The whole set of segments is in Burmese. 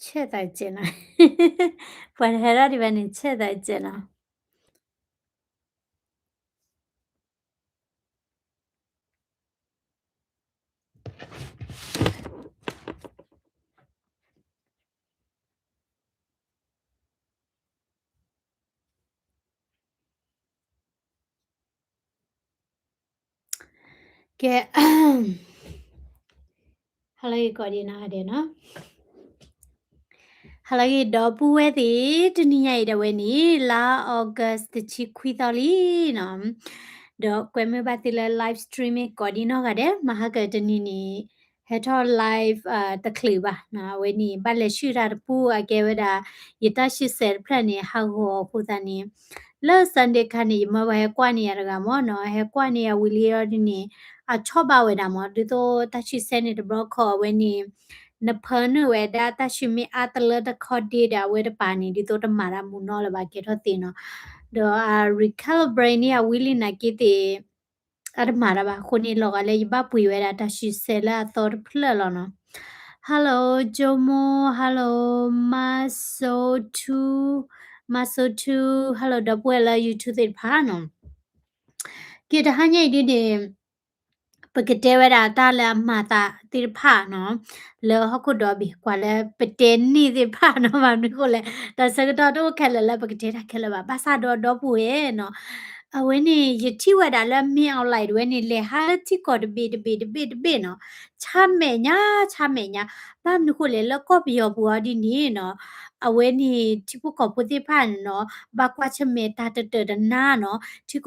切在进来，不然那里边你切在进来。给好了，一个的那的呢？好了，一到不为的，这你也的为你啦，August 的去亏到里呢。do ကွယ်မပတ်တိလဲ live streaming ကော်ဒီနော်ကတဲ့မဟာကတနီနီဟက်ထော live တခလီပါနော်ဝဲနီဘာလဲရှိတာပူအကဲဝဒါယတရှိဆယ်ဖရနေဟာဟောခုသနီလဲစန်ဒေခနီမဘဟကွာနီရကမောနော်ဟကွာနီယဝီလီရဒီနီအချောပါဝဲတာမောဒီတော့တရှိဆဲနေတဘခေါ်ဝဲနီနဖန်နဝဲဒါတရှိမီအတလတခေါ်ဒီဒါဝဲတပါနီဒီတော့တမာရမူနော်လပါကေထောတင်နော်တော့ recalibrate เนี่ยวิลินากิติအရမာရပါခုနေလောကလည်းဘပွေဝဲတာတရှိဆဲလာတော့ဖလလောနော် Hello Jomo Hello Masotu Masotu Hello ဒပွေလာ YouTube ဖာနော်ကေတဟညိတ်ဒီပကတဲ့ဝဲတာတာလာမာတာတိဖာနော်လောဟခုတော့ဘီကွာလဲပတဲနီတိဖာနော်မနကိုလဲတစကတော့တော့ခဲလဲပကတဲ့တာခဲလဲပါဘာသာတော့ပူရဲ့နော်အဝင်းနေယတိဝဒါလဲမြင်အောင်လိုက်ဝဲနေလေဟာတိကောတဘေနော်ချမဲညာဘာမနကိုလဲလောကော့ဘီယောဘူအဒီနေနော်အဝဲနေတိပုကောပူတိဖာနော်ဘာကွာချမဲတာတနာနော်တိ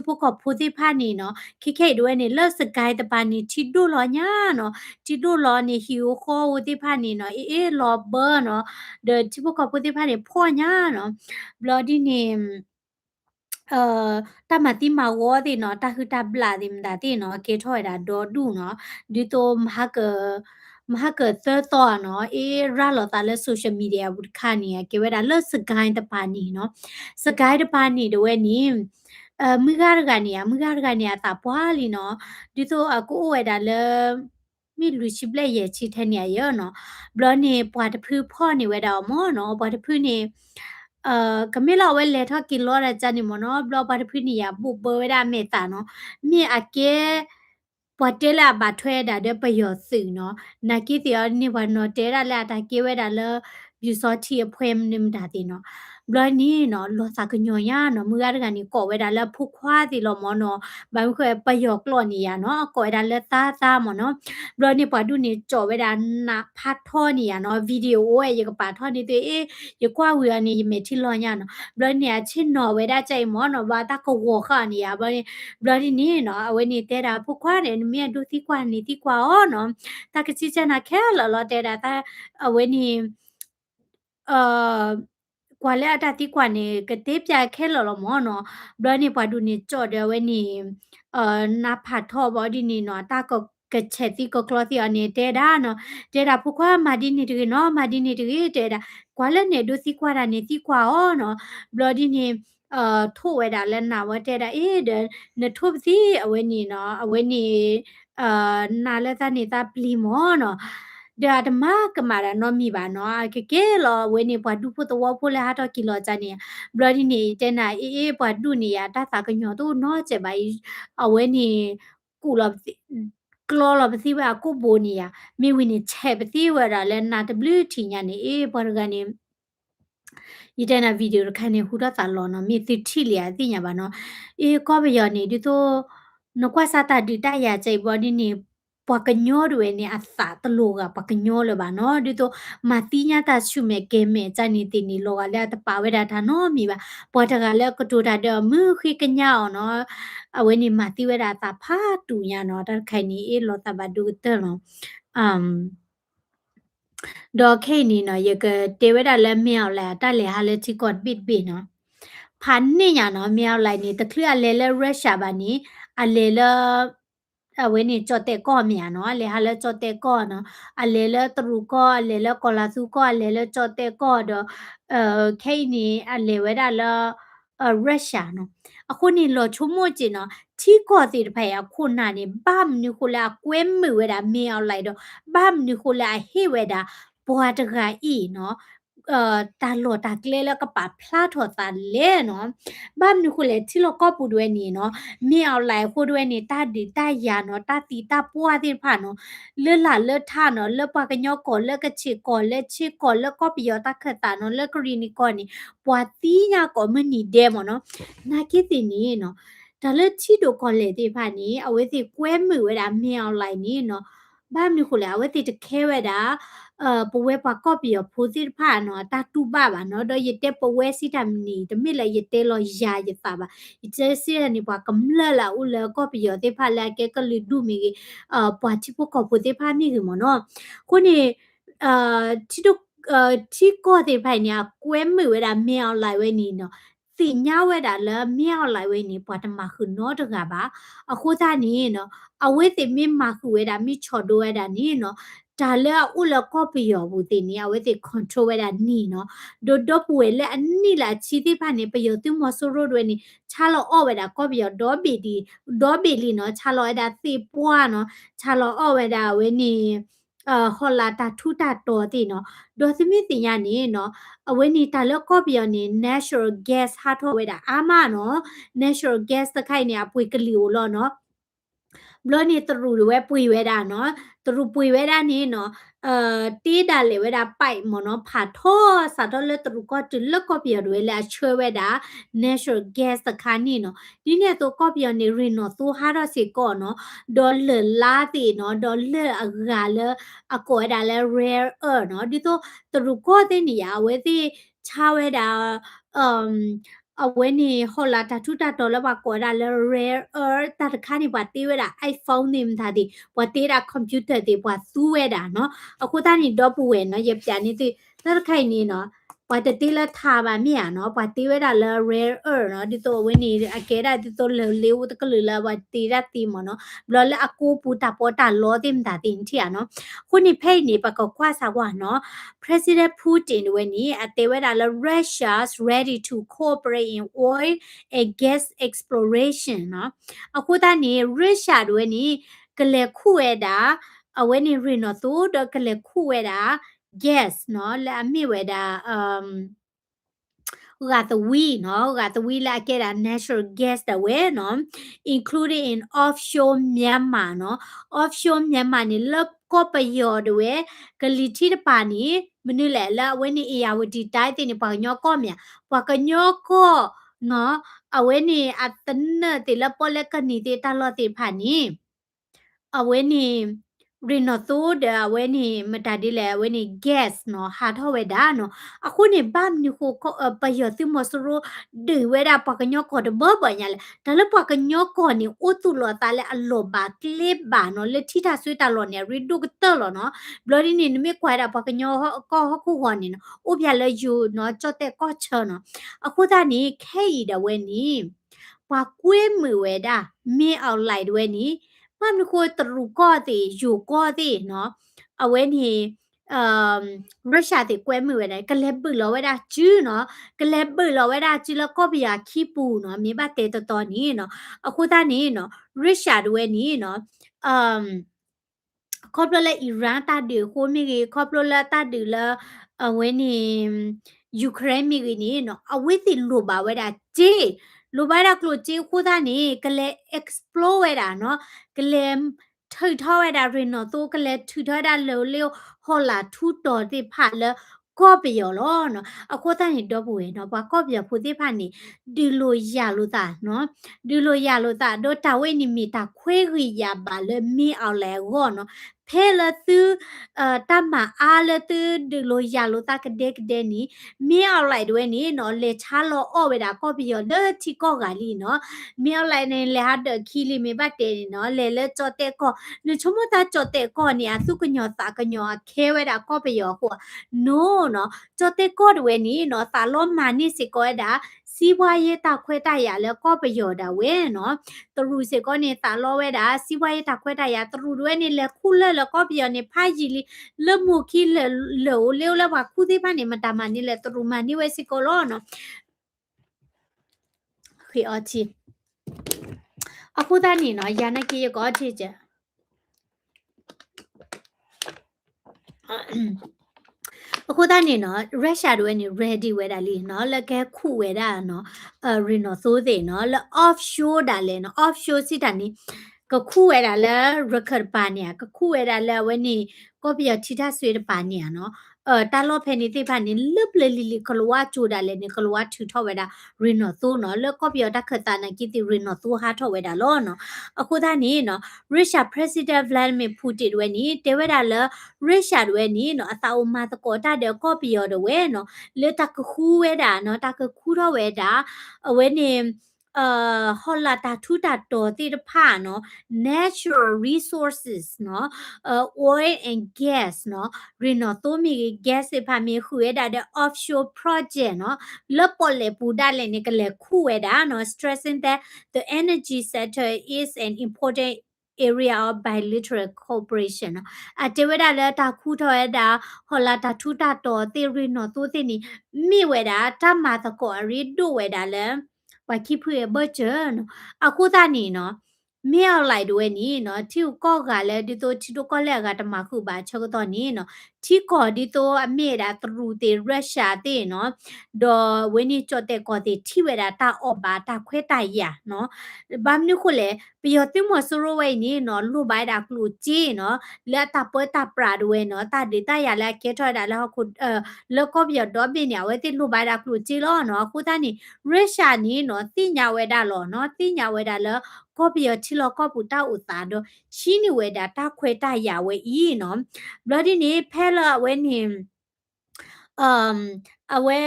ပုကောပူတိဖာနေနော်ခိด้วยนี่เลิศสกายตะปานี่ทิดดูล้อญาเนาะทิดดูล้อนี่หิวคอวุติพานี่เนาะเอลอเบอร์เนาะเดที่พวกเขาพุติพานี่พ่อญาเนาะบลอดีนี่เอ่อตามาติมาวอติเนาะตาคือตาบลาติมดาติเนาะเกถอยดาดอดูเนาะดิโตมหาเกิดเตอร์ต่อเนาะราลอตาเลโซเชียลมีเดียบุคานี่เกเวดาเลิศสกายตะปานี่เนาะสกายตะปานี่ด้วยนี่မိဂါရကနေတာပွားလီနော်ဒီတော့အကူဝဲတာလဲမိလူရှိပလက်ရဲ့ချီထဲနေရနော်ဘလနေပွားတဖူးဖော့နေဝဲတာမောနော်ပွားတဖူးနေကမေလာဝဲလေထကီလောရကြနေမနော်ဘလပွားတဖူးနေရဘူဘဝဲတာမေတာနော်မြေအကဲပွားတဲလာဘာထွဲတာတဲ့ပယောစုနော်နာကီတီယောနေဘနော်တဲရလာတာကေဝဲတာလဲဘယူစောတီအဖွဲမနေမတာတီနော်ဘလနီနော်လောစာကညောရနော်မူရတကနေကော်ဝဲတာလဲဖုခွားတီလောမောနော်ဘာမခွဲပယောကလော်နေရနော်ကော်ဒါလဲသားမောနော်ဘလနီပွားဒုနေကြော်ဝဲတာနာဖတ်ထောနေရနော်ဗီဒီယိုဝဲရကပါထောနေတေရကွာဝီရနေမေတီလောညနော်ဘလနီအချင်းနော်ဝဲတာကြိုင်မောနော်ဘာတာကောဝခါနေရဘလနီနေနော်အဝဲနေတဲ့တာဖုခွားနေမြဲဒုတိကွာနေတိကွာအောနော်တာကချီချနာခဲလောတဲ့တာအဝဲနေကွာလဲအတတိကွာနေကတိပြခဲလောမောနော်ဘလနေပွားဒူနေကြော့တယ်ဝဲနေနာဖတ်ထောဘောဒီနေနော်တာကကချက်တိကကလောတိအနေတဲတာနော်တဲတာဖုခွားမာဒီနေတကေနော်မာဒီနေတကေတဲတာကွာလဲနေဒုစီကွာတာနေတိကွာအောနော်ဘလဒီနေထိုးဝဲတာလဲနာဝဲတဲတာတဲ့နထုပစီအဝဲနေနော်အဝဲနေနာလဲသားနေတာပလီမောနော်ဒါဓမ္မကမာရနော်မိပါနော်ကေလောဝဲနေဘွားဒုဖို့တော့ဖို့လဲဟာတော့ကီလောချာနေဘလဒီနေတဲနာဘွားဒုနေရတာသာကညောတော့နော်ချက်ပါအဝဲနေကူလောကလောလောပစီဝါကိုဘိုနီယာမိဝင်းနေချက်ပစီဝါရလဲနာ WT ညာနေဘွားကနေီတဲ့နာဗီဒီယိုခန်းနေဟူတော့တာလောနော်မြေတိထိလျာသိညာပါနော်ကောဘယောနေဒီတော့နကွာစာတာဒီတရချိုင်ဘောဒီနေပွားကညောတွေနေအသာတလူကပကညောလပါနော်ဒီတော့မတိညာတာရှုမဲကဲမဲဇာနီတီနီလောကလည်းတပါဝဲတာထာနော်မိပါပွားတကလည်းကတိုတာတော့မခိကညောနော်အဝဲနေမတိဝဲတာတာဖာတူညာနော်တခိုင်နေလောတဘဒူတဲနော်ဒေါ်ခိနီနော်ယကတေဝဒလည်းမြောက်လာတက်လေဟာလေချီကော့ဘစ်ဘီနော်ဖန်နေညာနော်မြောက်လိုက်နေတခလလေလေရုရှားပါနေအလေလအဝဲနေကြော့တဲ့ကော့မြန်နော်အလေဟာလေကြော့တဲ့ကော့နော်အလေလေတရူကော့အလေလေကောလာစုကော့အလေလေကြော့တဲ့ကော့တော့ခိနီအလေဝဲတာလရုရှားနော်အခုနေလောချုံမကျင်နော်ထီကော့တီတဖက်ရခုနာနေဘာမနုခလာကွဲမွေဝဲတာမြောက်လိုက်တော့ဘာမနုခလာဟေဝဲတာ บัวจะกะอีเนาะตาหลอดตาเกลแล้วก็ปาพลาดถอดตาเล่เนาะบ้านนี่คุณเลยที่เราก็ปูด้วยนี่เนาะมีเอาหลายคู่ด้วยนี่ตาดีตายาเนาะตาตีตาปัวที่ผ่านเนาะเลือดหลานเลือดท่าเนาะเลือดปากกันยอก่อนเลือดกระฉีกก่อนเลือดฉีกก่อนเลือดก็ไปยอตาเขตาเนาะเลือดกรีนี่ก่อนนี่ปัวตีญาก่อนมันนี่เดมเนาะนาคิดสินี่เนาะแต่เลือดที่ดูก่อนเลยที่ผ่านนี้เอาไว้สิแกว้มมือเวลามีเอาหลายนี่เนาะบ้านนี่คุณเลยเอาไว้สิจะแค่เวลาปเวปากอบเปียโพสิผ่านเนาะตาตูบ้าบาเนาะโดยยเตปเวสิทำนี่แต่ไม่เลยยเตลอยาเยตาบาอิเจสินี่ปากำละอุลก็เปียเตพาลาเกก็ลิดูมีปาชิปก็โพสิพามีคือมเนาะคนนี้เอ่ที่ดูที่ก็เตพาเนี่ยกวยมือเวลาเมียวไลเวนี่เนาะสิญญาเวลาแล้วเมียวไลเวนี่ปาตมาคือเนาะตกะบาအခုသားนี่เนาะအဝိသေမြမှာခုဝဲတာမိချော်တော့ရတာนี่เนาะဒါလည်းဥလကောပီယောဘူးတင်နေအဝဲတိကွန်ထရိုဝဲတာနီနော်ဒိုဒိုပွေလက်အနီလာချီတိဖာနေပယောတိမဆူရိုတွေနေချာလောအော်ဝဲတာကောပီယောဒေါ်ဘီဒီဒေါ်ဘီလီနော်ချာလောအဲ့ဒါသေပွားနော်ချာလောအော်ဝဲတာဝဲနေဟောလာတာထူတာတော်တိနော်ဒေါ်စမီတင်ရနေနော်အဝဲနေတာလောကောပီယောနေ natural gas ဟာထောဝဲတာအာမနော် natural gas တခိုင်နေအပွေကလီကိုလောနော်ဘလနေတရူဝဲပွေဝဲတာနော်တရူပွေဝဲတာနေနော်တီးတာလေဝဲတာပိုက်မနော်ဖာထောစာတော့လေတရူကတလကောပြရွေလာချွဲဝဲတာ natural gas တခါနေနော်ဒီနေ့တော့ကောပြနေရင်နော်သူဟာရစီကောနော်ဒေါ်လလာတီနော်ဒေါ်လအဂါလအကောဒါလေ rare earth နော်ဒီတော့တရူကောတဲ့နေရဝဲစီချဝဲတာအဝဲနေဟောလာတာထူတာတော်လဘကောဒါလေ rare earth တတခါနေပါတီးဝဲတာ iPhone နေမှာဒီဘဝတေးတာ computer တွေဘဝသူ့ဝဲတာနော်အခုသားနေတော့ပူဝဲနော်ရပြနေတဲ့တတခိုင်နေနော်ဘဝတေးလာထားပါမြာနော်ဘဝတေးဝဲတာလေ rare earth နော်ဒီတော့ဝဲနေအကဲတာဒီတော့လေလေဦးတကလူလာဘဝတေးရတီမနော်ဘလလေအကူပူတာပေါ်တာလောတင်တာတင်ချီရနော်ခုနေဖိတ်နေပကောခွာစာဝါနော် President Putin ဝဲနေအတေဝဲတာလေ Russia's ready to cooperate in oil and gas exploration နော်အခုသားနေ Russia တွေနေကလေခုဝဲတာအဝဲနေရနော်သူတော့ကလေခုဝဲတာ gas နော်လာမိဝဲတာgot the we no got the we like get a natural gas the way no included in offshore Myanmar no offshore Myanmar นี่ลบก็ไปยอดเวยกะลิที่ตะปานี่มื้อนี่แหละละเว้นี่เอยาวดีใต้ตินี่ปะญอก็เมียปะกะญอก็เนาะအဝဲနေအတနတေလပေါ်လက်ကနီတေတလောတေဖာနီအဝဲနေရီနိုတိုဒအဝဲနေမတဒီလေအဝဲနေ gas နော်ဟာထောဝဲဒါနော်အခုနေဘမ်နီကိုပယောတိမဆရိုဒီဝဲဒါပကညောကောတဘဘညာလေဒါလပကညောကောနီအိုတူလောတာလေအလောဘာကလစ်ဘာနော်လေထိတာဆွေးတာလောနေရီဒုကတလောနော်ဘလဒီနေနမေခွာတာပကညောကောဟခုဟောနေနော်ဥပြလေယူနော်ကြော့တဲ့ကောချောနော်အခုဒါနေခဲရီတဝဲနီပွားကွေးမွေဝဲတာမင်းအောင်လိုက်တွဲနီမမကိုတရူကောတေယူကောတေနော်အဝဲနေရုရှားတေကွဲမှုဝဲတယ်ကလဲပလောဝဲတာကျူးနော်ကလဲပလောဝဲတာကျူးလကောပီယာခီပူနော်မြေပါတေတော်တော်နီနော်အခုသားနီနော်ရုရှားတွေနီနော်ခေါပလလေအီရန်တာဒီခိုမီကြီးခေါပလလာတာဒီလာအဝဲနေယူကရိန်းမီကြီးနီနော်အဝဲစီလိုပါဝဲတာဂျေလိုပါတာကလိုဂျေခိုသားနီကလဲ explore ဝဲတာနော်ကလဲထိထောဝဲတာရင်နော်တိုကလဲထူထောတာလောလေဟောလာထူတော်တိဖာလကောပယောလောနော်အခုတန်းတော့ဘူးနော်ဘာကောပယဖူတိဖာနေဒီလိုရလို့တာနော်ဒီလိုရလို့တာတော့တဝဲနေမီတာခွေးရီရပါလေမီအောင်လဲဟောနော်ဖဲလသူတမအားလသူဒီလိုရလို့တာကတဲ့ကတဲ့နီမီအောင်လိုက်တွဲနေနော်လေချာလောအော်ဝဲတာကောပယောလေချီကောကလီနော်မီအောင်လိုက်နေလေဟာတခီလီမီဘတ်တဲ့နော်လေလေကြောတဲ့ကောနချုံမတာကြောတဲ့ကောနေအစုကညောတာကညောခဲဝဲတာကောပယောဟော no နော်ကြောတဲ့ကော့ဝဲနီနော်တာလောမာနိစီကောဒါစီးပွားရေးတာခွဲတရလဲကော့ပယောတာဝဲနော်တရူစီကောနေတာလောဝဲတာစီးပွားရေးတာခွဲတရတရူဝဲနေလဲခုလဲလကော့ပယောနေဖိုင်ဂျီလီလမှုခီလဲလောလေလဘခုသေးဖာနေမတာမနေလဲတရူမနိဝဲစီကောလောနော်ခေအချီအခုသားနေနော်ယာနကီရကောချီချ အခုသားနေနော်ရုရှားတို့ကနေ ready ဝဲတာလीနော်လက်ကဲခုဝဲတာနော်ရီနော်သိုးသေးနော်လ offshore တာလဲနော် offshore စစ်တာနေကခုဝဲတာလဲ record ပါနေကခုဝဲတာလဲဝဲနေကောပြချီတာဆွေးပါနေနော်တာလောဖဲနေတိဖာနေလပ်လေလီကလောဝချိုတာလဲနေကလောဝထူထောက်ဝဲတာရီနော်သိုးနော်လကောပြတာခတာနာကီတီရီနော်သိုးဟာထောက်ဝဲတာလောနော်အခုသားနေနော်ရုရှား president Vladimir Putin ဝဲနေတဲဝဲတာလဲရုရှားတို့နေနော်အသာအမတကောတာတဲ့ကော်ပီယောတဲ့ဝဲနော်လေတကခူးဝဲတာနော်တကခူးတော့ဝဲတာအဝဲနေဟောလာတာထူတာတော်တိတဖာနော် natural resources နော်oil and gas နော်ရင်းနော်တိုမီ gas ဖာမီခူဝဲတာတဲ့ offshore project နော်လပေါ်လေပူတာလည်းနေကလေခူဝဲတာနော် stressing that the energy sector is an important area of bilateral cooperation နော်အတေဝဒါလဲတာခုထော်ရတာဟောလာတာထူတာတော်တေရီနော်တိုးတင်နီမိဝဲတာတမတကောရီဒိုဝဲတာလဲဝါခိဖွေဘချန်အခုသားနီနော်မြောက်လိုက်တော့နီနော်တီကောကလည်းဒီတော့တီတော့ကလည်းကတမခုပါချက်တော့နီနော်တီကောဒီတော့အမေတာထရူတေရုရှားတေနော်ဒေါ်ဝင်းနီချော့တဲ့ကောတေတီဝဲတာတာအော့ပါတာခွဲတိုင်ရနော်ဘာမနုခုလေပျော်တိမဆူရိုဝဲနီနော်လူပိုင်တာကလူကြီးနော်လက်တာပွဲတာပရာဒဝဲနော်တာဒေတာရလဲကဲထော်တာလဲခုလောကောပြတော့ပြညာဝဲတိလူပိုင်တာကလူကြီးလောနော်ခုသားနီရုရှားနီနော်တိညာဝဲတာလောနော်တိညာဝဲတာလဲကောပြချီလောကောပူတာဥတာတော့ရှီနီဝဲတာတာခွဲတာရဝဲဤနော်ဘလဒီနီဖဲလာဝဲနီအဝဲ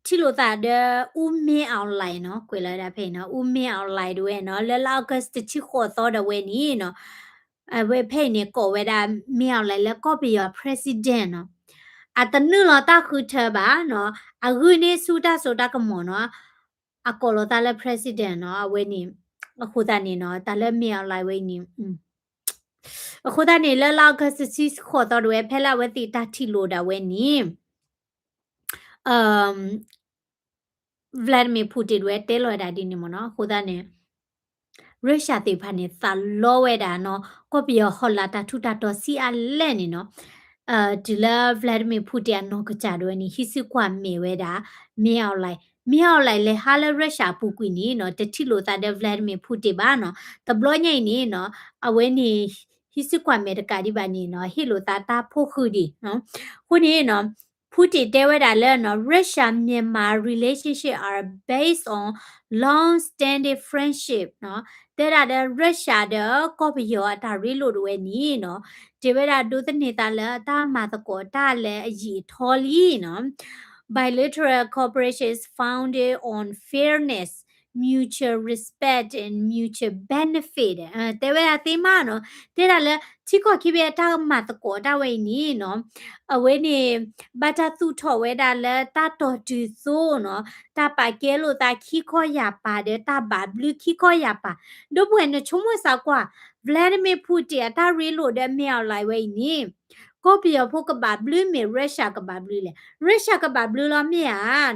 ချီလိုတာတဲ့ဦးမင်းအောင်လိုက်နော်ကွေလာတာဖေနော်ဦးမင်းအောင်လိုက်တို့ရဲ့နော်လလောက်ကစချီခေါ်တော့တဲ့ဝဲနီနော်အဝဲဖေနေကိုဝဲတာမင်းအောင်လိုက်လက်ကော့ပီယာ president နော်အတနုလတာခုထပါနော်အခုနေစူတာဆိုတာကမောနော်အကောလတာလက် president နော်အဝဲနီအခုတနေနော်တာလက်မင်းအောင်လိုက်ဝဲနီအခုတနေလလောက်ကစချီခေါ်တော့တဲ့ဖဲလာဝဲတီတာထီလိုတာဝဲနီVladimir Putin ဝဲတဲလော်တာဒီနေမနော်ခိုးသားနေရုရှားတေဖာနေသာလောဝဲတာနော်ကော့ပီယောဟောလာတာထူတာတော့စီအလဲနေနော်ဒီလာ Vladimir Putin နော်ကကြတော့နီဟိစကွာမေဝဲတာမြောက်လိုက်လေဟာလရုရှားပူကွီနီနော်တတိလိုတာတဲ့ Vladimir Putin ပါနော်တဘလောညိနေနော်အဝဲနေဟိစကွာမေတကာဒီပါနေနော်ဟီလိုတာတာဖို့ခူဒီနော်ခုနေနော် Putin တဲဝဲတာလဲနော် Russia-Myanmar relationship are based on long-standing friendship နော်တဲ့တာတဲ့ Russia တဲ့ကောပီယောတာရီလိုတို့ဝဲနီနော်ဒီဝဲတာဒုသနေတာလဲတာမာတကောတာလဲအကြီးထော်လီနော် bilateral cooperation is founded on fairness mutual respect and mutual benefit တဲဝဲတာသေးမနော်တဲ့တာလဲချီကောခိဘေတာမာတကောတာဝဲနီနော်အဝဲနေဘာတာသူထော်ဝဲတာလဲတာတော်တူဆိုနော်တာပါကဲလို့တာခိခောရပါတယ်တာဘာဘလူခိခောရပါဒိုဘွဲ့နချုံမဆောက်ကွာ Vladimir Putin တာရီလို့တဲ့မြောက်လိုက်ဝဲနီကောပီယဖို့ကဘာဘလူးမီရုရှားကဘာဘလူးလေရုရှားကဘာဘလူးလောမြေ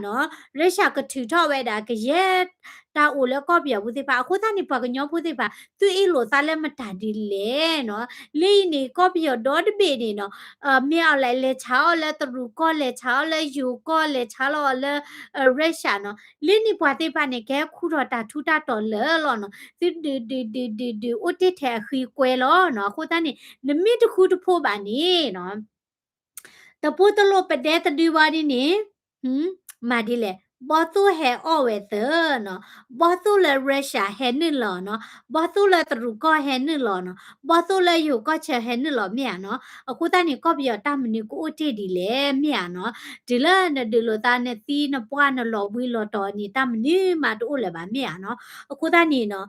နော်ရုရှားကထူထော်ဝဲတာကရဲ့တာအိုလကောပီယဘူးတိပါအခုသားနေပါကညောဘူးတိပါသူအေးလို့သားလည်းမတာဒီလေနော်လိနေကောပီယဒေါ်တပေနေနော်မြောက်လိုက်လေချောင်းလေတရူကောလေချောင်းလေယူကောလေချောင်းလောလေရုရှားနော်လိနေပွားတိပါနေကဲခုတော့တာထူတာတော်လေလောနော်ဒီဥတိထဲခီကွယ်လောနော်ခုသားနေနမီတခုတဖို့ပါနေနော်တပုတ်တလို့ပတဲ့တဒီဝါဒီနေမာဒီလေဘာသူဟဲအော်ဝဲသနော်ဘာသူလေရုရှားဟဲနလောနော်ဘာသူလေတရူကောဟဲနလောနော်ဘာသူလေယူကောချဟဲနလောမြာနော်အခုတန်းကောပြတာမနီကိုအတီဒီလေမြာနော်ဒီလနဲ့ဒီလိုတာနဲ့တီးနပွားနလောဝီလောတော်နီတာမနီမာတို့လေပါမြာနော်အခုတန်းနီနော်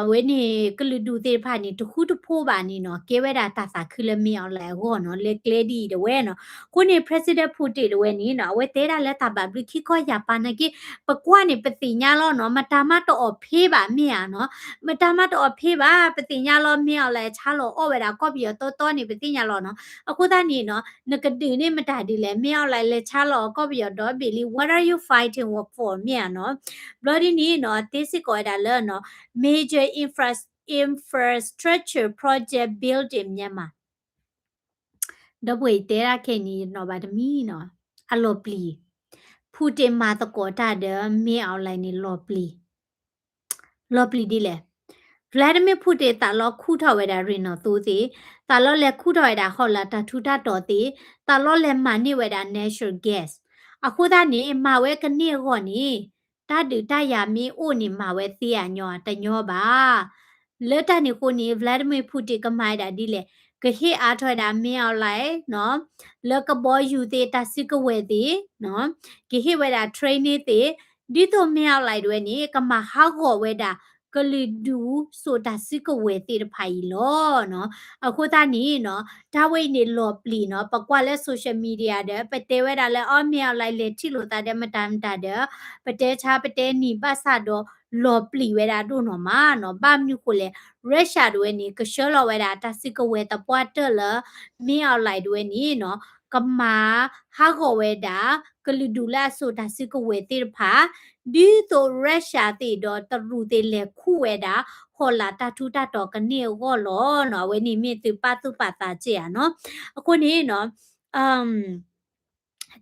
ဝဲနေကလူဒူတေဖာနေတခုတဖိုးပါနေနော်ကဲဝဲတာတာစာခလမီအောင်လဲဟောနော်လေကလေဒီတဝဲနော်ကိုနေ president ဖူတေတဝဲနေနော်ဝဲတဲတာလက်တာပါဘလခိခောရပါနကေပကွာနေပတိညာလောနော်မတာမတော့ဖေးပါမြင်နော်မတာမတော့ဖေးပါပတိညာလောမြင်အောင်လဲချားလောအော်ဝဲတာကော့ပြီးတော့တော်နေပတိညာလောနော်အခုသားနေနော်နကတူနေမတာဒီလဲမြင်အောင်လဲချားလောကော့ပြီးတော့ဘီလီ what are you fighting for မြင်နော် bloody နေနော်တေးစစ်ကောတာလဲနော်major infrastructure project built in Myanmar the way tera keni no ba demi no alopli phute ma to ko ta de me online ni lopli lopli di le Vladimir Putin ตาลอคู่ทอเวดารินอตูสิตาลอแลคู่ทอเวดาฮอลลาตาทุตาตอติตาลอแลมันนี่เวดา natural gas อะคูดานี่มาเวกันนี่ก่อนนี่ตาดือตายามีอูนี่มาเวเสียญอตะญอบาเลตานี่คนนี้ Vladimir Putin ก็มาดาดิเลก็เฮอาถอยดามีเอาไลเนาะแล้วก็บอยอยู่เตตาซิกเวติเนาะก็เฮเวดาเทรนนี่เตดิโตมีเอาไลด้วยนี่ก็มาฮากอเวดา ကလီဒူဆိုတာစစ်ကဝဲတိတဖိုင်လောနော်အခုသားနီနော်ဒါဝိနေလောပလီနော်ပကွာလဲဆိုရှယ်မီဒီယာတဲ့ပတဲဝဲတာလဲအော်မြောက်လိုက်လေထီလို့တာတဲ့မတမ်းတာတဲ့ပတဲချာပတဲနီပတ်ဆတော့လောပလီဝဲတာတို့နော်မာနော်ဘာမြူကိုလေရက်ရှာတို့နီကရှောလောဝဲတာတစစ်ကဝဲတပွားတယ်လမြောက်လိုက်တို့နီနော်ကမာဟာကိုဝဲတာကလီဒူလာဆိုတာစစ်ကဝဲတိတဖာဒီတိုရက်ရှာတိတော့တရူတေလေခုဝဲတာဟောလာတထူတတော်ကနေဟောလောနော်ဝဲနေမြင့်သူပတ်သူပတ်တာကြည့်ရနော်အခုနေနော်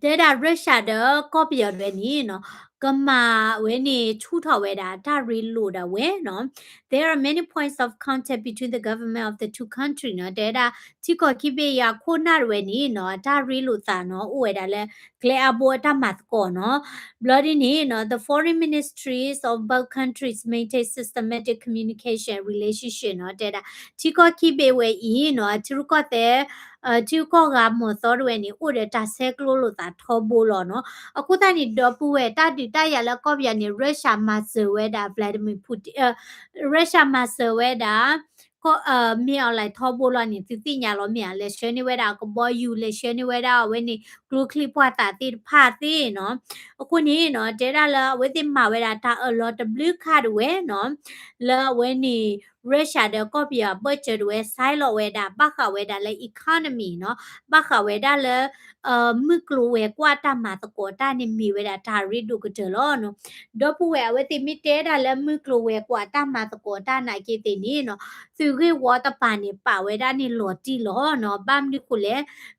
တဲ့ဒါရက်ရှာတော့ကော့ပီရပဲနီနော်ကမာဝဲနေချူထော်ဝဲတာဒါရီလို့တာဝဲနော် there are many points of contact between the government of the two countries နော်တဲ့ဒါချီကောခိပေရခိုနာဝဲနီနော်ဒါရီလို့တာနော်ဥဝဲတာလဲ clear ဘောတာမတ်ကောနော် bloody နီနော် the foreign ministries of both countries maintain systematic communication relationship နော်တဲ့ဒါချီကောခိပေဝဲဤနော်ချူကောတဲ့ချူကောကမောစောရွယ်နီဥရတာဆဲကလိုလို့တာထောဘိုလောနော်အခုတနီဒေါ်ပူဝဲတာတီတရလကော့ဗျာနီရုရှားမဆဝဲတာဗလာဒီမီပူတင်ရုရှားမဆဝဲတာก็มีอะไรทอบลอนี่ติติญาลอมีอะไรเชนี่เวดาก็บ่อยู่เลยเชนี่เวดาเวนี่กลูคลิปว่าตาติพาติเนาะအခုนี่เนาะเจดาละเวติมาเวดาตาa lot blue card เวเนาะละเวนี่ရုရှားတဲ့ကော့ပီယာဘတ်ဂျက်ဝဲဆိုင်လော်ဝဲတာဘခဝဲတာလဲ economy เนาะဘခဝဲတာလဲมึกลูเวกว่าตามาตะโกตานี่มีเวดาทาริดูกเจลอเนาะดอปูเวเวติมิเตดาလဲมึกลูเวกว่าตามาตะโกตาไหนเกตินี่เนาะสือเกวอตะปานี่ป่าเวดานี่หลอติลอเนาะบ้ามนี่คุလဲ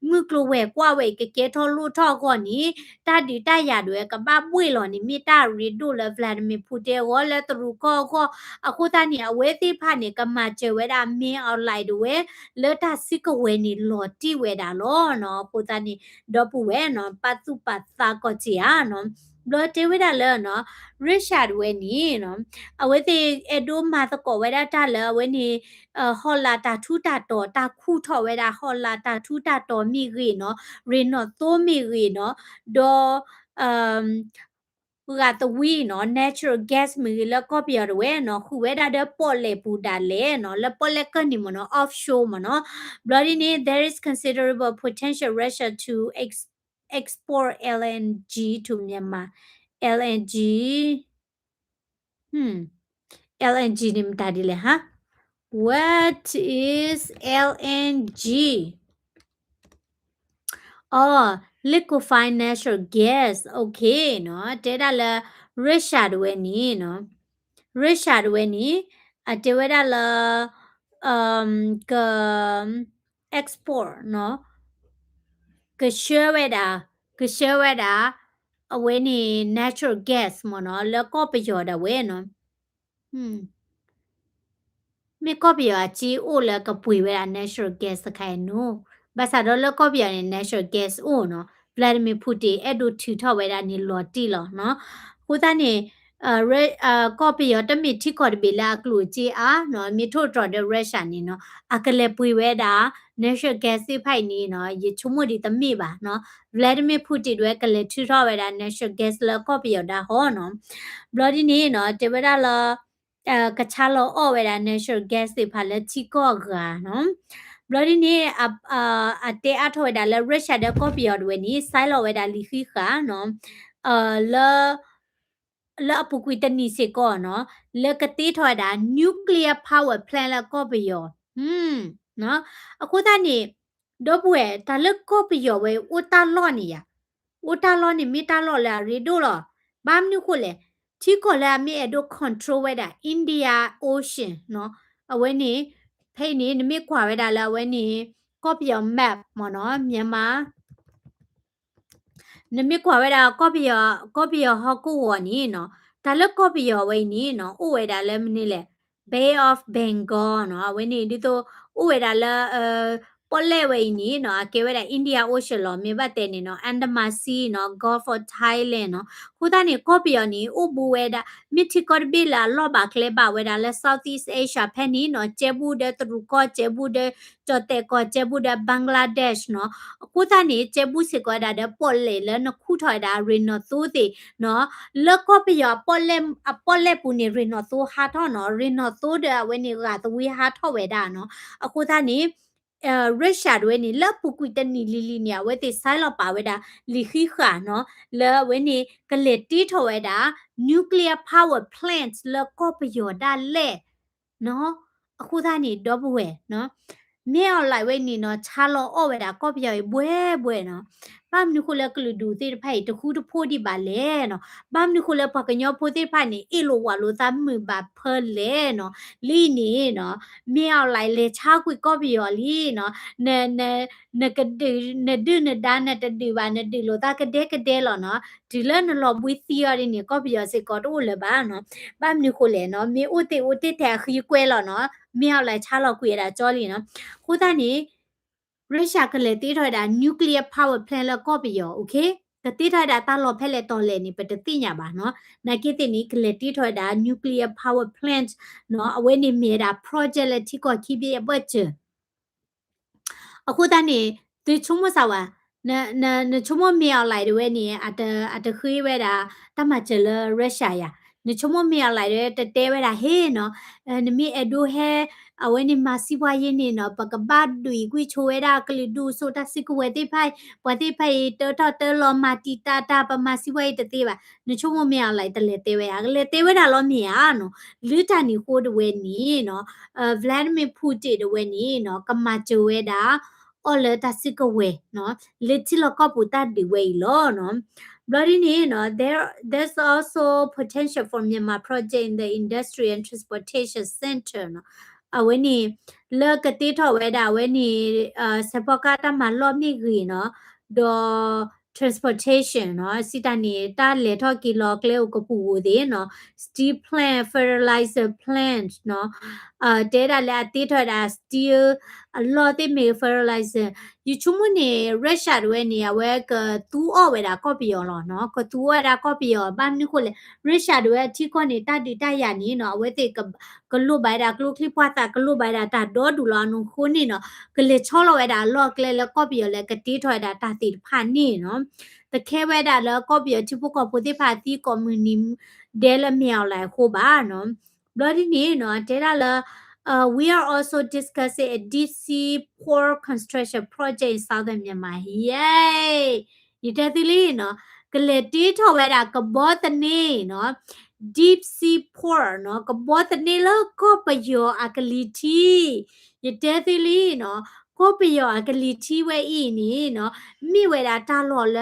มึกลูเวกว่าเวเกเกทอลูทอก่อนนี่ตาดิตายาด้วยกับบ้าบุ้ยหลอนี่มีตาริดูလဲวลาดิมีปูเตโอလဲตรูก็အခုตานี่เวติพานี่ก็มาเจเวดามีเอาไลด้วยเลตาซิกเวนี่หลอติเวดาลอเนาะปูตานี่ดอปูเวเนาะปัตตุปัตตาก็จีอาเนาะบลอเทวดาเลเนาะริชาร์ดเวนี่เนาะเอาไว้ที่เอดูมาตะกอเวดาตาเลเวนี่ฮอลลาตาทุตาโตตาคู่ทอเวดาฮอลลาตาทุตาโตมีรีเนาะรีเนาะโตมีรีเนาะดอเอ่อဟူကတဝီနော် natural gas မီလကောပြရဝဲနော်ခုဝဲတာတဲ့ပေါ်လေပူတာလေနော်လပေါ်လေကနေမနော် offshore မနော် bloody need there is considerable potential Russia to export LNG to Myanmar LNG LNG นี่มันตาดีเลยฮะ what is LNG oh liquefied natural gas okay เนาะတဲ့ဒါလဲ Russia ด้วยนี่เนาะ Russia ด้วยนี่တဲ့ว่าဒါလဲက export เนาะကရှဲဝဲတာအဝဲနေ natural gas မနော်แล้วก็ประโยชน์อะเว้ยเนาะไม่ก็ประโยชน์จีโอแล้วก็ปุ๋ยเวลา natural gas ใครนู้ภาษาเราแล้วก็ประโยชน์ใน natural gas โอ้เนาะ Vladimir Putin เอ็ดูถือทอเวลานี่หลอดตีหรอเนาะกูตานี่ก็ประโยชน์ตมีที่กอดเบลากลูจีอาเนาะมีโทษต่อเดรชันนี่เนาะอากาเลปุ๋ยเวดา natural gas ที่ไผนี่เนาะยชุมดิตมีบ่าเนาะ Vladimir Putin ด้วยก็เลยถือทอเวลา natural gas แล้วก็ประโยชน์ดาฮอเนาะ bloody นี่เนาะเจเวดาละกระชาโลออเวลา natural gas ที่พาเลที่ก็กะเนาะ bloody นี่เตอะถอยดาละ Russia เดก็ประโยชน์เวนี้ไซโลเวดาลิခိค่ะเนาะแล้วปุกุยตนีเสก่อนเนาะแล้วก็ตีถอยดา nuclear power plant แล้วก็ประโยชน์เนาะအခုတนี่ดอป่วยตาเลิกก็ประโยชน์เวอุตาล้อนี่อ่ะอุตาล้อนี่มีตาล้อละรีดูหรอบามนี่คุเลยที่ก็แล้วมีเอโด control ไว้ดา India Ocean เนาะเอาไว้นี่เพนี่มีกว่าไว้ดาแล้วไว้นี่ copy your map မော်နော်မြန်မာနမကွာဝဲတာ copy your ဟောကူဝနီနော်ဒါလည်း copy your ဝဲနီနော်ဥဝဲတာလည်းမနေလေ Bay of Bengal နော်ဝဲနေဒီတော့ဥဝဲတာလည်းပေါ်လဲဝဲနီနော်ကေဝဲတာ India Ocean လောမြေပတ်တဲ့နေနော် Andaman Sea နော် Gulf of Thailand နော်ခုသားနေ copy your နီဥဘူဝဲတာမြစ်တီကော့ဘီလာလော့ပါကလေးပါဝဲတာလည်း Southeast Asia ဖက်နီနော်ကျေဘူးတဲ့တူကောကျေဘူးတဲ့ကျော်တဲ့ကောကျေဘူးတဲ့ Bangladesh နော်အခုသားနေကျေဘူးစစ်ကောတာတဲ့ပေါ်လေလဲနခုထော်တာ Reno သိုးတဲ့နော်လက်ကော့ပရပေါ်လဲပူနေ Reno သိုးဟာထော်နော် Reno သိုးတဲ့ဝဲနေကသဝေးဟာထော်ဝဲတာနော်အခုသားနေရရှာတွေနေလပူကွီတနီလီလီညာဝဲတဲ့ဆိုင်လောက်ပါဝဲတာလီခိခါနော်လဲဝဲနေကလက်တီထော်ဝဲတာ nuclear power plants လက်ကော့ပရဒါလဲနော်အခုသားနေတော့ဘဝဲနော်မြေအောင်လိုက်ဝဲနေနော်ချာလောအော့ဝဲတာကော့ပရဘွဲဘွဲနော်ပမ်နုခုလကလူဒူတေဖိုင်တခုတဖို့ဒီပါလဲနော်ပမ်နုခုလပကညောဖို့တေဖိုင်နေအီလိုဝါလိုသမ္မဘာဖလဲနော်လီနေနော်မြေအောင်လိုက်လေချာကွီကော့ပရလီနော်နကဒနဒနဒါနတဒီပါနဒီလိုတာကတဲ့ကတဲ့လောနော်ဒီလနလောဘွီသီယာရီနေကော့ပရစေကောတိုလဘာနော်ပမ်နုခုလေနော်မြေဦးတေတဲ့ခီကွဲလောနော်မြေအောင်လိုက်ချာလောက်ကွေတာကြောလီနော်ခုသားနေရုရှားကလေးတီးထော်တာ nuclear power plant လောက်ကော့ပြီးရောโอเคတတိထတာတာလောဖက်လက်တော်လဲနေပတတိညာပါနော်နာကိတိနီကလေးတီးထော်တာ nuclear power plant နော်အဝဲနေမြေတာ project လက်တိကောခိပြပတ်ချအခုတန်းနေဒီချုံမဆာဝါနချုံမမြောက်လိုက်တဲ့နေအတခွေးဝဲတာတမချလရုရှားယာနချုံမမြောက်လိုက်တဲ့တဲဝဲတာဟေးနော်နမီအဒိုဟဲအဝဲနေမစီပွားရင်းနေနော်ပကပတ်ဒူကွေချိုဝဲတာကလီဒူဆိုတာစစ်ကွဲတိဖိုင်ပတိဖိုင်တော်လောမာတီတာပမစီဝဲတတိပါနချုံမမြောက်လိုက်တလေတဲဝဲကလေတဲဝဲတာလောမြောနော်လူတန်နီဟိုဒဝဲနီနော်ဗလာဒမီပူတီဒဝဲနီနော်ကမချိုဝဲတာအော်လေတစစ်ကဝဲနော်လက်ချီလကပူတတ်ဒီဝဲလောနော် Bloody no, there's also potential for Myanmar project in the industry and transportation center. No, when he look at it whether when he sepokata malomi no the transportation no sitani ta le tho kilo kle ko pu de no steel plant fertilizer plant no data la ti tho da steel a lot they make fertilizer you chumu ne russia we ne we ka tu o we da copy yo lo no ko tu wa da copy yo ba ni ko le russia we ti ko ne ta di ta ya ni no we te ka lu ba da klu clip wa ta ka lu ba da ta do du lo no ko ni no ka le cho lo we da lo kle le copy yo le ka ti tho da ta ti pha ni no တခဲဝဲတာလကော့ပီချပုကပတိဖာတီကွန်မြူနီဒဲလမြောက်လိုက်ခိုပါနော်ဘလဒီနေနော်တဲတာလwe are also discussing a deep sea port construction project in southern Myanmar yay ဒီတတိလေးနော်ကလေတီထော်ဝဲတာကဘောတနေနော် deep sea port နော်ကဘောတနေလကော့ပယောအကလီတီဒီတတိလေးနော်ကိုပယောအကလီတီဝဲဤနီနော်မိဝဲတာတာလော်လ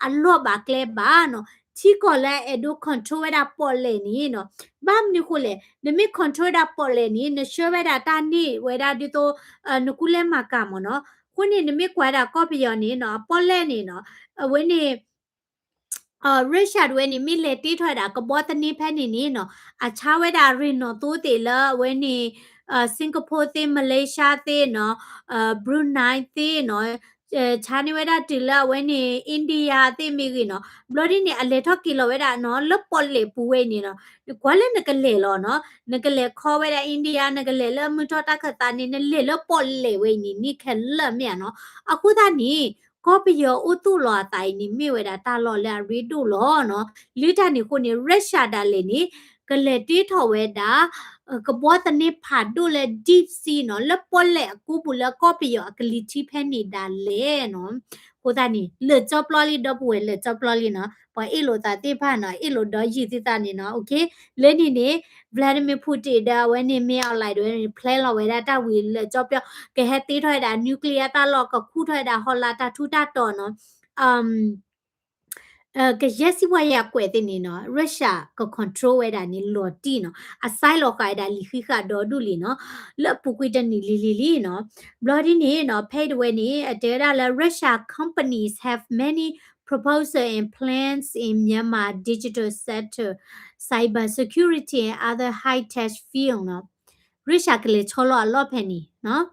အလော့ပါကလဲပါနော်ချီကောလဲအဒို control ဝဲတာပေါ်လေနီနော်ဘာမနီခုလေနမိ control တာပေါ်လေနီနရှောဝဲတာတာနီဝဲတာဒီတော့နကုလဲမကမနော်ခုနေနမိကွာတာကောပယောနီနော်ပေါ်လေနီနော်ဝဲနေရိရှာဝဲနေမိလေတီးထွက်တာကဘောတနီဖဲနေနေနော်အခြားဝဲတာရင်နော်တိုးတေလဝဲနေစင်ကာပူတေမလေးရှားတေနော်ဘရူနိုင်းတေနော်ချာနေဝဲတာတီလာဝဲနေအိန္ဒိယတေမိကနော်ဘလော်ဒီနေအလေထော့ကီလိုဝဲတာနော်လပေါ်လေပူဝဲနေနော်ကွာလေနကလေလောနော်နကလေခေါ်ဝဲတာအိန္ဒိယနကလေလမထော့တခတာနေလေလပေါ်လေဝဲနေနိခလမြန်နော်အခုသာနီကောပီယောဥတုလောတိုင်နိမိဝဲတာတာလော်လာရီတုလောနော်လိတာနိခုနိရက်ရှာတာလေနိကလေတီထော်ဝဲတာကဘောတနိဖာဒုလေ deep sea နော်လပေါ်လေကူပူလကောပီယောအကလီတီဖဲနေတာလေနော်ကိုတာနိလေချပလော်လီဒပွေလေချပလော်လီနော်ပေါ်အီလိုတာတိဖာနော်အီလိုတော့ရည်တိတာနိနော်โอเคလေနိနိဗလာဒီမီပူတီဒါဝဲနိမြောက်လိုက်တယ်ဖလဲလော်ဝဲတာတဝီလေချပြောကဲဟတီထွဲတာနျူကလ িয়ার တာလော်ကခုထွဲတာဟော်လာတာထူတာတော်နော် ကရက်စီဝါရကွယ်တဲ့နေနော်ရုရှားက control ဝဲတာနေလော်တီနော်အဆိုင်လော်ကိုင်တာလီခိခဒေါ်ဒူလီနော်လက်ပူကွေတနီလီနော်ဘလော်ဒီနေနော် paid ဝဲနေအတဲရလာ Russia companies have many proposal and plans in Myanmar digital sector cyber security and other high tech field နော်ရုရှားကလေးချောလောအလော့ဖက်နီနော်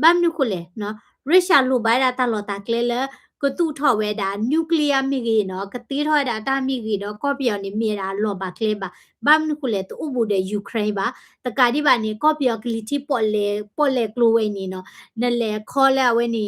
ဘာမနုခုလေနော်ရုရှားလူပိုင်တာတလောတာကလေးလေကတူထော်ဝဲတာနျူကလ িয়ার မိကြီးနော်ကတိထော်တာတာမိကြီးတော့ကော့ပြော်နေမြေတာလောပါကလေးပါဘာမနုခုလေတူဥဘူတဲ့ယူကရိန်းပါတကာဒီပါနေကော့ပြော်ကလီတီပေါ်လေကလိုဝဲနေနော်နလေခေါ်လာဝဲနေ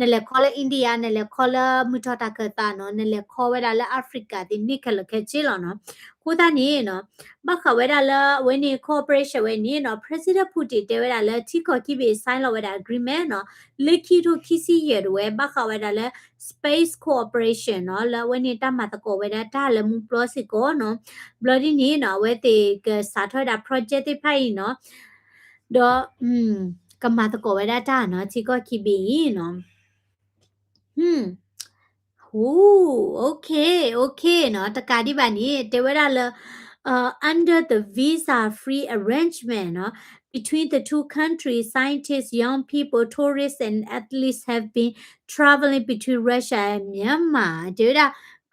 နလေခေါ်လာအိန္ဒိယနလေခေါ်လာမူထတာကတာနော်နလေခေါ်ဝဲတာလေအာဖရိကဒီနိခလခဲချီလောနော်ကိုတာနေနော်ဘခဝဲတာလေဝဲနေ cooperation ဝဲနေနော် president putin တဲဝဲတာလေတီကောကိဘေ sign လောဝဲတာ agreement နော်လက်ခီထိုခီစီရဝဲဘခဝဲတာလေ space cooperation နော်လေဝဲနေတာမတကောဝဲတာတာလေမူ plus ကိုနော် bloody နေနော်ဝဲတေကစားထွဲတာ project တိဖိုင်နော်တော့ကမတကောဝဲတာတာနော်တီကောကိဘေနော်okay เนาะตะกาดิบานี่เตวดาลunder the visa free arrangement เนาะ between the two countries scientists young people tourists and athletes have been traveling between Russia and Myanmar เตวดา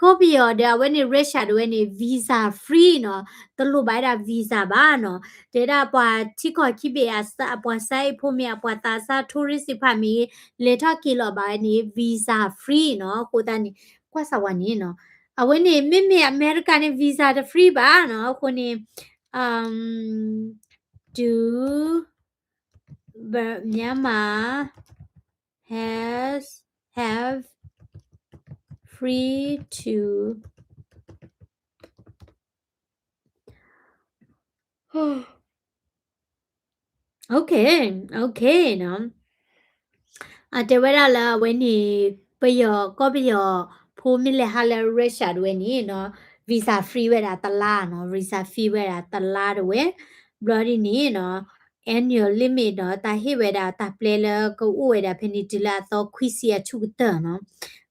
ก็เปียดาเวนี่ Russia ดเวนี่ visa free เนาะตะลุบายดา visa บาเนาะเตวดาปวาที่ขอคิเบอาสะปวาไซผู้มีปวาตาซา tourist พามีเลทากิโลบายนี่ visa free เนาะกูตานี่กว่าสวรรค์นี่เนาะအဝင်းနေမိအမေရိကန်နေ visa တ free ပါနော်ခုနေ um do Myanmar has have free to okay နော်တဝဲလာဝင်းနေပယောကောပယောဖိုးမီလေဟာလေရရှာဒဝဲနေနော် visa free ဝဲတာတလားနော် visa free ဝဲတာတလားဒဝဲ bloody နေနော် annual limit နော်တာဟိဝဲတာတာပလေလကိုဥဝဲတာဖနီတီလာတော့ခွီစီယချုတနော်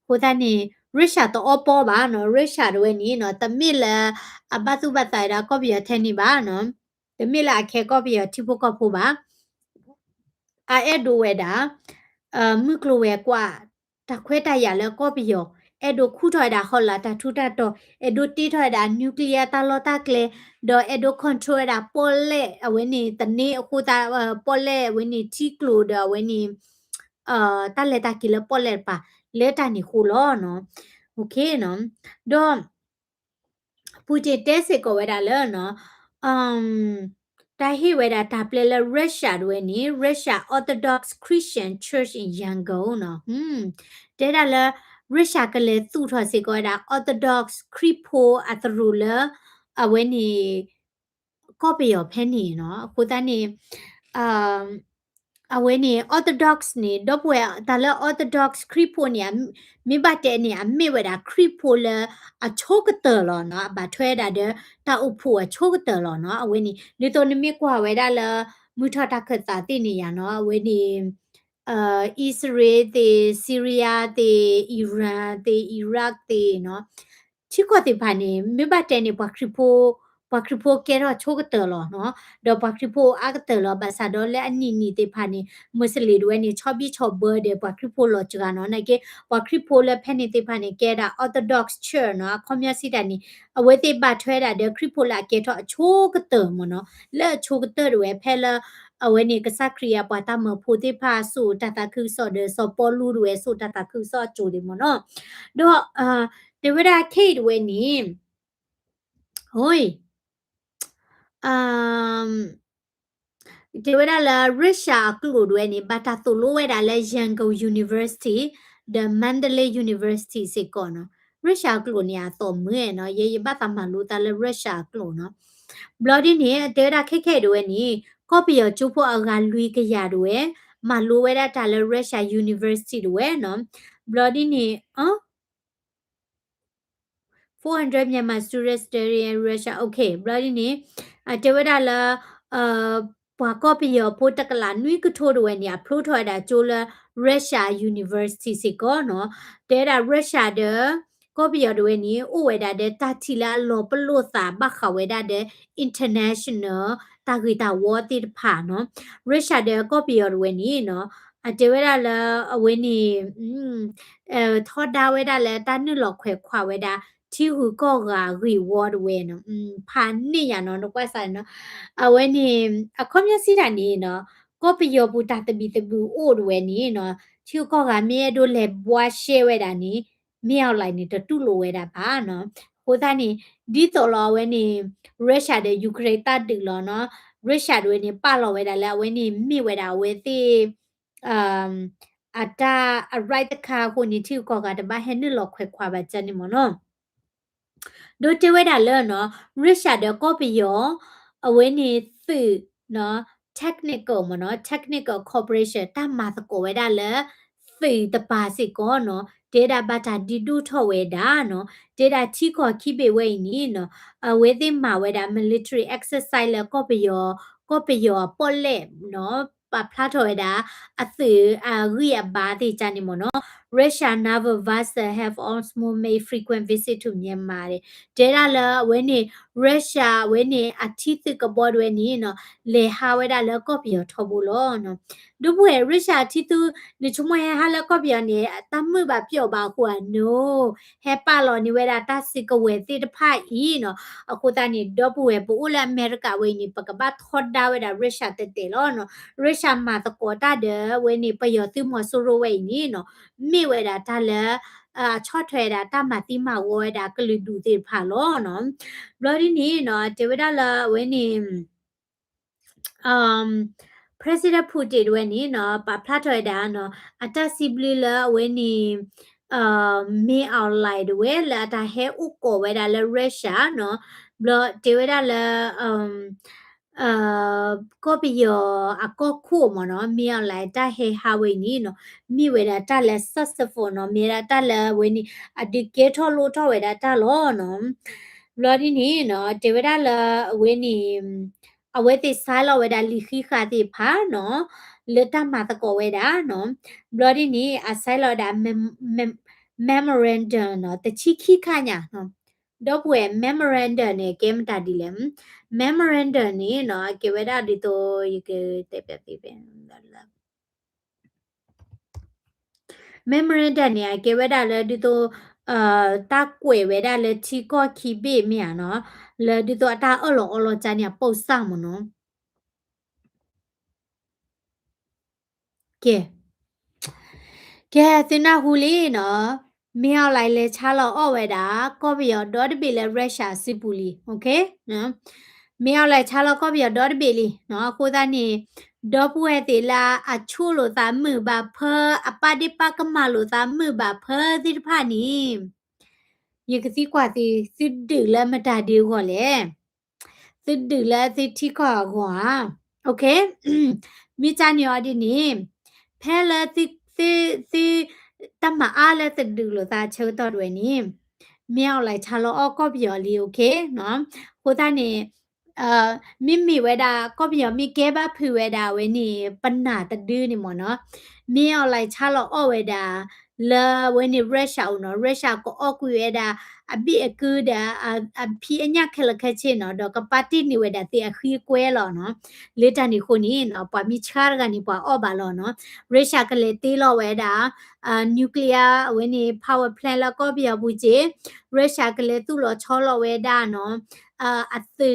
ဟိုတာနေရရှာတော့အပေါ်ပါနော်ရရှာဒဝဲနေနော်တမစ်လာအဘသူဘတိုင်တာကောပယောထဲနေပါနော်တမစ်လာအခဲကောပယောတိဖို့ကောဖို့ပါအဲ့ဒိုဝဲတာมึกโลเวกว่าตะเควตะยาแล้วก็ปิยอเอโดคู่ถอยดาฮอลลาตะทุตะตอเอโดตีถอยดานิวเคลียร์ตะลอตะเคลดอเอโดคอนโทรลดาปอลเลอเวนี่ตะเนคู่ตะปอลเลเวนี่ทีกลูดาเวนี่ตะเลตะกิเลปอลเลปะเลตะนี่คู่ลอเนาะโอเคเนาะดอปูเจเตเซโกเวดาเลเนาะอืมတာဟိဝဲတာဒါပလေလရုရှားတွေနီရုရှား Orthodox Christian Church in Yangon နော်တဲဒါလရုရှားကလေးသူ့ထွက်စေကောတာ Orthodox Kripo အတရူလအဝဲနီကော့ပယောဖဲနီနော်အခုတန်းနီအဝဲနေ orthodox နေတော့ပွဲဒါလ orthodox kripo နေမိဘတဲ့နေအမေဝဒါ kripo လအချိုကတလောနော်ဘာထွဲတာတဲ့တာဥဖို့အချိုကတလောနော်အဝဲနေဒီတော့နိမိကွာဝဲဒါလမူထတာခတာတိနေရနော်အဝဲနေอิสราเอลเตซีเรียเตอิหร่านเตอิรักเตเนาะชิโกติพานี่มิบะเตนี่ปะคริโพแกรอโชกเตอลอเนาะดอปะคริโพอากเตอลอบาซาดอและอันนี่เตพานี่มุสลิมด้วยนี่ชอบบิชอบเบอร์เดปะคริโพลอจกาเนาะนะเกปะคริโพและแพนี่เตพานี่แกดา Orthodox Church เนาะคอมมิวนิสต์นี่အဝဲတိပါထွဲတာတဲ့ခရစ်ဖိုလာကေတော့အချိုးကတဲ့မနော်လဲအချိုးကတဲ့တွေဖဲလာအဝဲနေကစခရီယာပွားတမဖိုတိဖာဆူတတခုစောတဲ့စောပေါ်လူတွေဆူတတခုစောချိုဒီမနော်တော့တေဝရာခေတ်ဝဲနေဟိုးတေဝရာလာရုရှားကလူတွေနေဘာတာတူလိုဝဲတာလဲရန်ကုန် University the Mandalay University စေကောနော်ရုရှားကလူနေရတော့မြဲနော်ရေဘာသမလူတလဲရုရှားကလူနော် bloody နေတေရာခဲတွေနေကော့ပီယောကျူဖို့အကလွီကရတွေမလိုဝဲတာလဲရုရှား University တွေနော် bloody နေ400 Myanmar students study in Russia okay bloody နေတေဝဒါလာပွာကော့ပီယောပိုတကလာနွိကထိုးတွေနေဖလိုထွားတာကျိုးလာ Russia University စီကောနော်တဲတာ Russia တဲ့ ก็เปียดเวนี้โอเวดาเดตาทีละโลปโลสาบักเขาเวดาเด international ตาคือตาวอติผ่าเนาะริชาเดก็เปียดเวนี้เนาะอะเจเวดาละเวนี้ทอดดาเวดาละตานึหลอกแขวขวาเวดาที่หูก็กา reward เวเนาะผ่านนี่อย่างเนาะนกว่าใส่เนาะเวนี้คอมยสิดานี่เนาะก็เปียบูตาตบีตบูโอดเวนี้เนาะที่ก็กาเมียดูแลบัวเชเวดานี้ မြောက်လိုက်နေတူလိုဝဲတာပါနော်ဟိုသားနေဒီတော်လောဝဲနေရုရှားတဲ့ယူကရိန်းတတူလောနော်ရုရှားတွေနေပလောဝဲတာလဲဝဲနေမိဝဲတာဝဲတိအမ်အတာအရိုက်တခါကိုနေတီကောကတဘာဟဲနလောခွဲခွာပါချန်နေမနော်ဒိုတဝဲတာလဲနော်ရုရှားတဲ့ကောပီယောအဝဲနေသူနော် technical မနော် technical corporation တမသကိုဝဲတာလဲသူတပါစီကောနော် data bata di du tho we da no data chi ko keep it we ni no within ma we da military exercise la ko pe yo pole no pa phla tho we da a su a ri a ba ti cha ni mo no Russia naval vessel have also made frequent visit to Myanmar data la we ni Russia we ni a thi tu ko bo we ni no le ha we da la ko pe yo tho bu lo no du bu Russia thi tu ni chumwe ha la ko pe yo ni ta mu ba pyo ba ko no he pa lo ni we da ta si ko we ti de pha yi no အခုတန်းတော့ဘူးပဲပိုလာအမေရိကဝင်းနေပကပတ်ထော်ဒါဝဲတာရုရှားတဲ့တယ်လို့နော်ရုရှားမှာတကောတာတဲ့ဝင်းနေပယောသူမဆိုရိုဝဲနေနော်မိဝဲတာဒါလည်းချော့ထွဲတာတမတိမဝဲတာကလူဒူတဲ့ဖာလို့နော်ဘလော်ဒီနေနော်တေဝဒါလာဝင်းနေ um president putin ဝဲနေနော်ပဖလာထွဲတာနော်အတစီဘလီလာဝဲနေမေအောင်လိုက်ဝဲလာတာဟဲဥကိုဝဲတာလဲရုရှားနော်ဘလတေဝဒါလဲကောပီယောအကောခုမနော်မေအောင်လိုက်တာဟဲဟာဝဲနီနော်မိဝဲတာတာလဲဆက်စဖောနော်မေတာတာလဲဝဲနီအဒီကေထောလို့ထောဝဲတာတာလောနော်ဘလဒီနီနော်တေဝဒါလဲဝဲနီအဝဲတိဆိုင်လောဝဲတာလီခိခါတိဖာနော်လက်တမတကောဝဲတာနော်ဘလဒီနီအဆိုင်လောတာmemorandum เนาะตะชิခိခညာเนาะတော့ပွဲ memorandum နဲ့ကဲမတာဒီလဲ memorandum นี่เนาะကေဝဒဒီတော့ယကေတေပတိပင် memorandum เนี่ยကေဝဒလဲဒီတော့တာကွယ်ဝဲဒါလဲချီကောခီဘေမြာเนาะလဲဒီတော့တာအော်လောချာညာပုတ်ဆမနော်ကဲကဲစင်နာဟူလီနော်မြောက်လိုက်လဲချာလောအော့ဝဲတာကော့ဘီယောဒေါ်တပီလဲရုရှားစစ်ပူလီโอเคနော်မြောက်လိုက်ချာလောကော့ဘီယောဒေါ်တပီလီနော်ကိုသားနေဒေါ်ပွဲတေလာအချိုလိုသားမှုပါဖအပတိပကမလိုသားမှုပါဖသီတဖာနီယေကစီကွာတီစစ်တူလဲမတာဒီခေါ်လေစစ်တူလဲစစ်တီခေါ်ကွာโอเคမိချာညောဒီနေဖဲလဲတိတမအားလဲစစ်တူလိုသားချိုးတော့တွေနေမြောက်လိုက်ချာလောအော့ကော့ဘီယောလီโอเคနော်ကိုသားနေမိမိဝဲတာကော့ဘီယောမိကဲပါဖူဝဲတာဝဲနေပနာတဒူးနေမနော်မြောက်လိုက်ချာလောအော့ဝဲတာလာဝဲနေရုရှားဦးနော်ရုရှားကိုအော့ကွေဝဲတာအပိအကူတာအဖီအညခက်လက်ခက်ချင်းနော်တော့ကပါတိနေဝဲတာတေအခီကွဲလောနော်လေတန်နေခုနေနော်ပွာမိချာရကနေပွာအော့ပါလောနော်ရုရှားကလေးတေးလောဝဲတာနျူကလ িয়ার ဝဲနေ power plant လောက်ကော့ဘီယောဘူးကြီးရုရှားကလေးသူ့လောချောလောဝဲတာနော်အသူ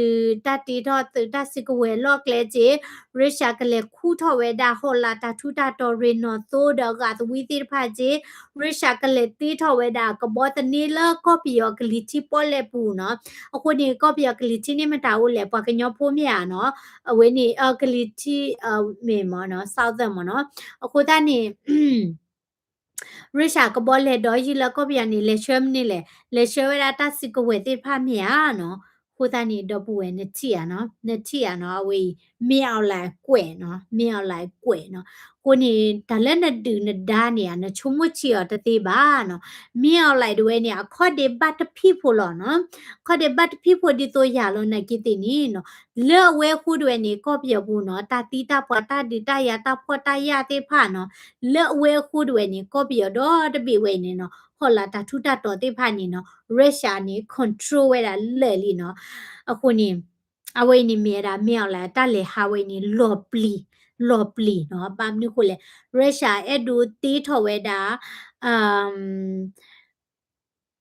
တတီတော့သူတစကဝဲလော့ကလေကြီးရုရှားကလေးခူထော်ဝဲတာဟောလာတာထူတာတော်ရနော်သို့တော့ကသဝီတိဖာကြီးရုရှားကလေးတီထော်ဝဲတာကဘောတနီလကော့ပီယောကလီတီပေါ်လေပူနော်အခုဒီကော့ပီယောကလီတီနေမတာဘူးလေပွားကညောဖိုးမြာနော်အဝဲနေကလီတီမေမနော် southern မနော်အခုတနေရုရှားကဘောလေတော့ရီလကော့ပီယာနေလေရှွဲမနေလေရှွဲဝဲတာစကဝဲတိဖာမြာနော်ကိုသားနေတော့ပွေနဲ့ချီရနော်နဲ့ချီရနော်အဝေး မြောက်လိုက်ကွယ်နော်မြောက်လိုက်ကွယ်နော်ကိုနေတာလည်းနဲ့တူနဲ့ဒါနေရနော်ချုံမချီရတသေးပါနော်မြောက်လိုက်တွေနေခေါ်တဲ့ဘတ်ဖိဖို့လောနော်ခေါ်တဲ့ဘတ်ဖိဖို့ဒီတော့ရလို့နဲ့ကိတိနီနော်လဲဝဲခုတွေနေကော့ပြဘူးနော်တာတီတာပွားတာဒီတာရတာဖွာတာရတဲ့ဖာနော်လဲဝဲခုတွေနေကော့ပြတော့တပိဝဲနေနော်ဟောလာတာထူတာတော်တဲ့ဖာနေနော်ရက်ရှာနေ control ဝဲတာလဲလီနော်အခုနေအဝိနေမြေတာမြောက်လာတက်လေဟာဝိနေလော်ပလီနော်ပမ်နုခုလေရက်ရှာအဲ့ဒူတီးထော်ဝဲတာအမ်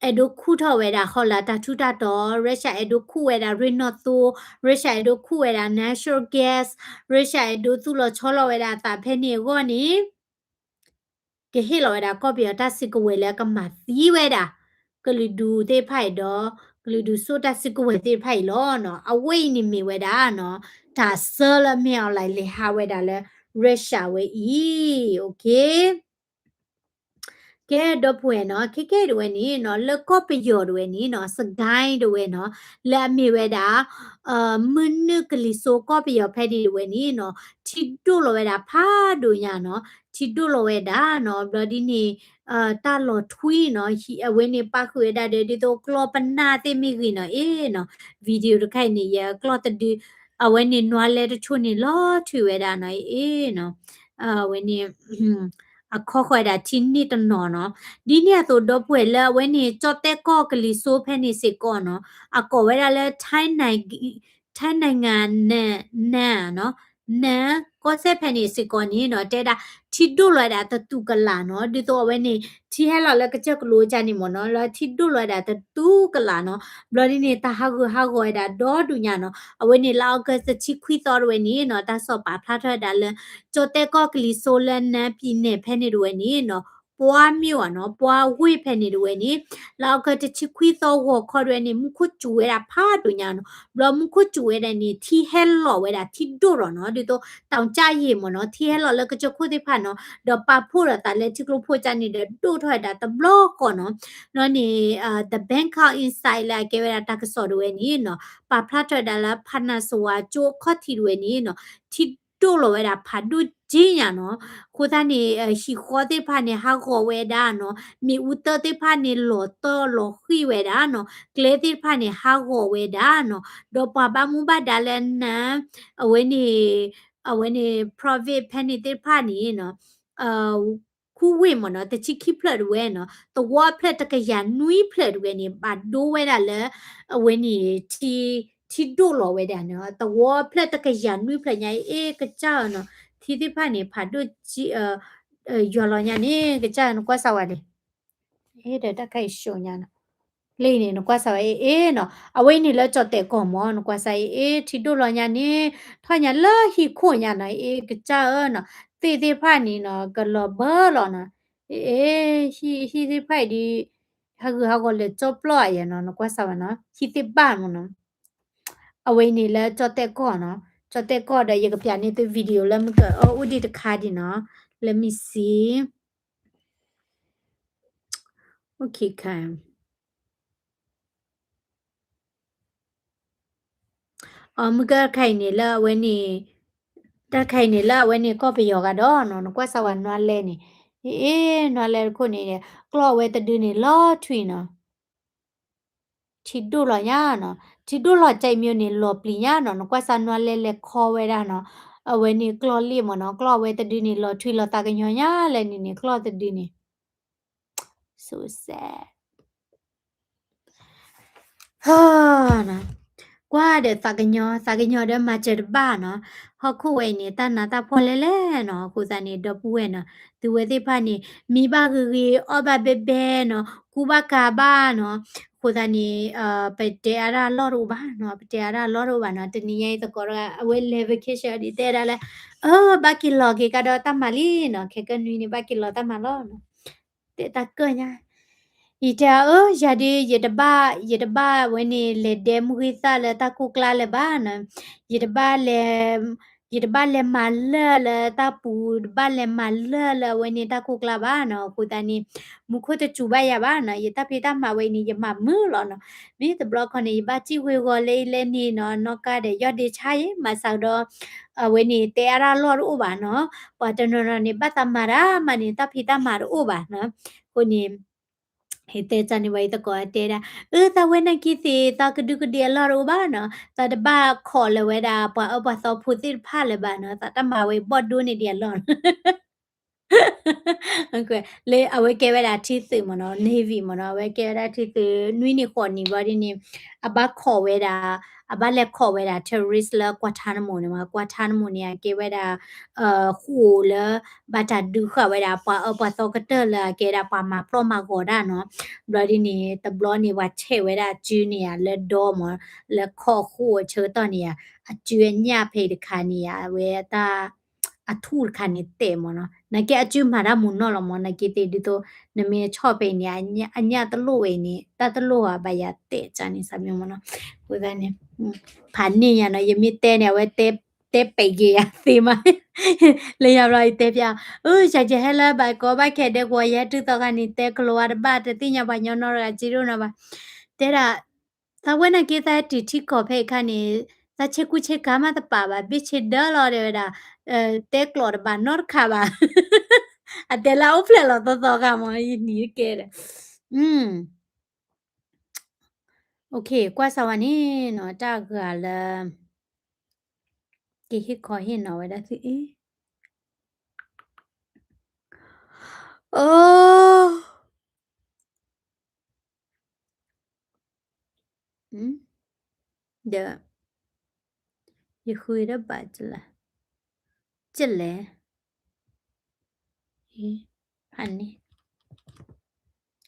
အဲ့ဒိုခုထော်ဝဲတာခေါ်လာတာထူတာတော့ရုရှားအဲ့ဒိုခုဝဲတာရီနော့တိုရုရှားအဲ့ဒိုခုဝဲတာ natural gas ရုရှားအဲ့ဒိုသူ့လောချောလောဝဲတာတာဖဲနေကောနီကဟေလောဝဲတာကော့ပြတာစစ်ကဝဲလဲကမသီးဝဲတာကလူဒူတေဖိုက်တော့ကလူဒူဆိုတာစစ်ကဝဲတေဖိုက်လောနော်အဝိနေမီဝဲတာနော်ဒါဆာလမြောက်လိုက်လေဟာဝဲတာလဲရုရှားဝဲဤโอเคကဲတော့ဖွယ်နော်ခေတွေနီနော်လကော့ပယောတွေနီနော်စဂိုင်းတွေနော်လက်မီဝဲတာမနုကလီဆိုကော့ပယောဖက်ဒီတွေနီနော်ချီတို့လောဝဲတာဖာတို့ညာနော်ချီတို့လောဝဲတာနော်ဘလဒီနီတာလောထွီနော်ဟီအဝင်းနေပါခွေတာဒီတော့ကလောပနာတေမီကီနော်အေးနော်ဗီဒီယိုတခိုင်နေရကလောတဒီအဝင်းနေနွားလဲတချို့နေလောထွေဝဲတာနော်အေးနော်ဝင်းနေအခေါ်ခွဲတာချင်းနီတနော်နော်ဒီနေ့တော့တော့ပွဲလာဝဲနေကြော့တဲ့ကော့ကလေးဆိုဖဲနေစေကောနော်အကောဝဲတာလဲထိုင်းနိုင်ငံနဲ့နော်နဲ့ကောဆက်ဖဲနေစေကောနီနော်တဲ့တာချီတို့လွယ်တာတူကလာနော်ဒီတော့ဝဲနေချီဟဲလာလဲကချက်ကလိုချာနေမနော်လာချီတို့လွယ်တာတူကလာနော်ဘလဒီနေတာဟာကိုရတာဒေါ်ဒူညာနော်အဝဲနေလောက်ကစချီခွီတော်ဝဲနေနော်တာဆော့ပါဖလာထတာလဲကြော့တဲ့ကော့ကလေးဆိုလဲနန်းပြင်းနေဖဲနေဝဲနေနော်ပွားမြို့อ่ะเนาะပွားဝိဖက်နေด้วยนี่เราก็จะชิคุยโตหัวคอด้วยนี่มุคุจูเวดาพาดุญาเนาะบลมุคุจูเวดานี่ที่เฮลโลเวดาที่ดุรเนาะดิโตตองจ้าเยมเนาะที่เฮลโลแล้วก็จะคุยที่ผ่านเนาะดอปาพูดแต่ละที่กลุ่มพูดจานี่เดดูถอยดาตะบล็อกก่อนเนาะเนาะนี่the Bangkok Insight ละเกเวดาตากสอด้วยนี่เนาะปาพลาถอยดาละพันนาสวาโจข้อที่ด้วยนี่เนาะที่ดูโลเวดาพาดูจีญาเนาะခုသနေရှိခေါ်တဲ့ဖာနေဟာခေါ်ဝဲတာနော်မိဦးတတဲ့ဖာနေလောတော့လောခိဝဲတာနော်ကလေတဲ့ဖာနေဟာခေါ်ဝဲတာနော်တော့ပပမှုပါဒါလည်းနာအဝဲနေ private ဖာနေတဲ့ဖာနေနော်ခုဝေမနော်တချိခိဖလက်ဝဲနော်တဝါဖလက်တကရနွီဖလက်ဝဲနေပါဒိုးဝဲတာလဲအဝဲနေတီတို့လောဝဲတာနော်တဝါဖလက်တကရနွီဖလက်ညာအေးကကြောက်နော်ทีที่ผ่านนี่ผ่านด้วยจียอลอญานี่ก็จ้านกว่าสวัสดีเดี๋ยวตะไคโชญานะလေးနေနကွာဆာအေးနော်အဝိနေလဲကြော့တဲ့ကောမောနကွာဆာအေးထီတို့လောညာနေထွာညာလာဟီခွညာနိုင်အေးကကြနော်တေတေဖာနီနော်ကလောဘောလောနော်အေးဟီဒီဖိုက်ဒီဟာကောလေကြော့ပလော့ရနော်ကွာဆာနော်ဟီတေပါမနော်အဝိနေလဲကြော့တဲ့ကောနော်ကြော့တဲ့ကောတဲ့ရကပြနေတဲ့ဗီဒီယိုလဲမကဥဒီတခါဒီနော် let me see okay comeမကခိုင်နေလာဝဲနေတခိုင်နေလာဝဲနေကော့ပယောကတော့နော်ကွက်ဆာဝနွားလဲနေအေးနွားလဲခုနေကလော့ဝဲတဒင်းနေလော့ထွီနော်ချီဒူလောညာနော်ချီဒူလောကြိုက်မျိုးနေလော်ပလီညာနော်ကွက်ဆာနွားလဲခေါ်ဝဲတာနော်အဝဲနေကလော့လီမနော်ကလော့ဝဲတဒင်းနေလော်ထွီလော်တာကညောညာလဲနေကလော့တဒင်းနေ so sad ဟာနော်ကွာတဲ့စာကညောတဲ့မှာချက်ပါနော်ဟခုဝဲနေတာနာတာဖော်လဲလဲနော်ခုစနေတော့ပူဝဲနော်သူဝဲတိဖာနေမိဘဂရီအော်ဘဘေဘေနော်ကူဘကာဘာနော်ခုစနေပတေအရာလော်ရူဘာနော်ပတေအရာလော်ရူဘာနော်တနည်းရဲ့တကောအဝဲ level ခေရှာဒီတဲ့ရလဲဘာကီလော်ကေကတော့တမလီနော်ခေကနွီနေဘာကီလော်တမလောနော်တဲ့တကညာอีตายะดะบะเวนี่เลเดมุฮิตาเลตะคุกลาเลบานะยะดะบะเลมาเลตะปูบะเลมาเลเวนี่ตะคุกลาบานะคุตานี่มุคุตะจูบะยะบานะยะตะเพตะมาเวนี่ยะมามือลอนะมีตะบล็อกคอนี่บะจิเวโกเลนี่เนาะนอกกะเดยอดเดชายมาซาดอ when ni te ara lor u ba no pa to no ni ba ta mara ma ni ta phi ta mar u ba no ko ni he te chani bai ta ko te ra ta when na ki te ta ka du ka de lor u ba no ta da ba kho le we da pa so phu ti pha le ba no ta ta ma we bot du ni de lor ဟုတ်ကဲ့လေအဝဲကဲဝဲတာတီစီမနော် navy မနော်ဝဲကဲဝဲတာတီစီနွိနေခေါ်နေပါဒီနေအဘခေါ်ဝဲတာအဘလက်ခေါ်ဝဲတာ terrorist la ကွာထားနမနေမှာကွာထားနမနေကဲဝဲတာခူလဘာတာဒူခဝဲတာပါတော့ကတလာကဲတာပါမှာပရမကောဒါနော်ဘလဒီနေတဘလနေဝချဲဝဲတာကျူးနေရလက်တော့မလက်ခေါ်ခူချေတော့နေရအကျွေညဖေးတခါနေရဝဲတာအထူခါနေတဲ့မနော် na ke achu mara mun no lo mo na ke te di to na me cho pe ni anya ta lo we ni ta ta lo wa ba ya te cha ni sa myo mo no ko da ni phan ni ya no ye mi te ne we te pe ge ya se ma le ya rai te pya cha che hela ba ko ba ke de ko ya tu to ka ni te klo wa ba te ti nya ba nyo no ra ji ro na ba te ra sa we na ke ta ti ti ko phe kha ni sa che ku che ka ma ta pa ba bi che da lo de da te klor ba nor kha ba Adela ofle lo to ka mo ni ke de okay กว่าสวานี่เนาะตากะละกิฮิขอหินเนาะเวดาสิโอ้เดี๋ยวอย่าคุยได้บาดจะละจะแลพันนี่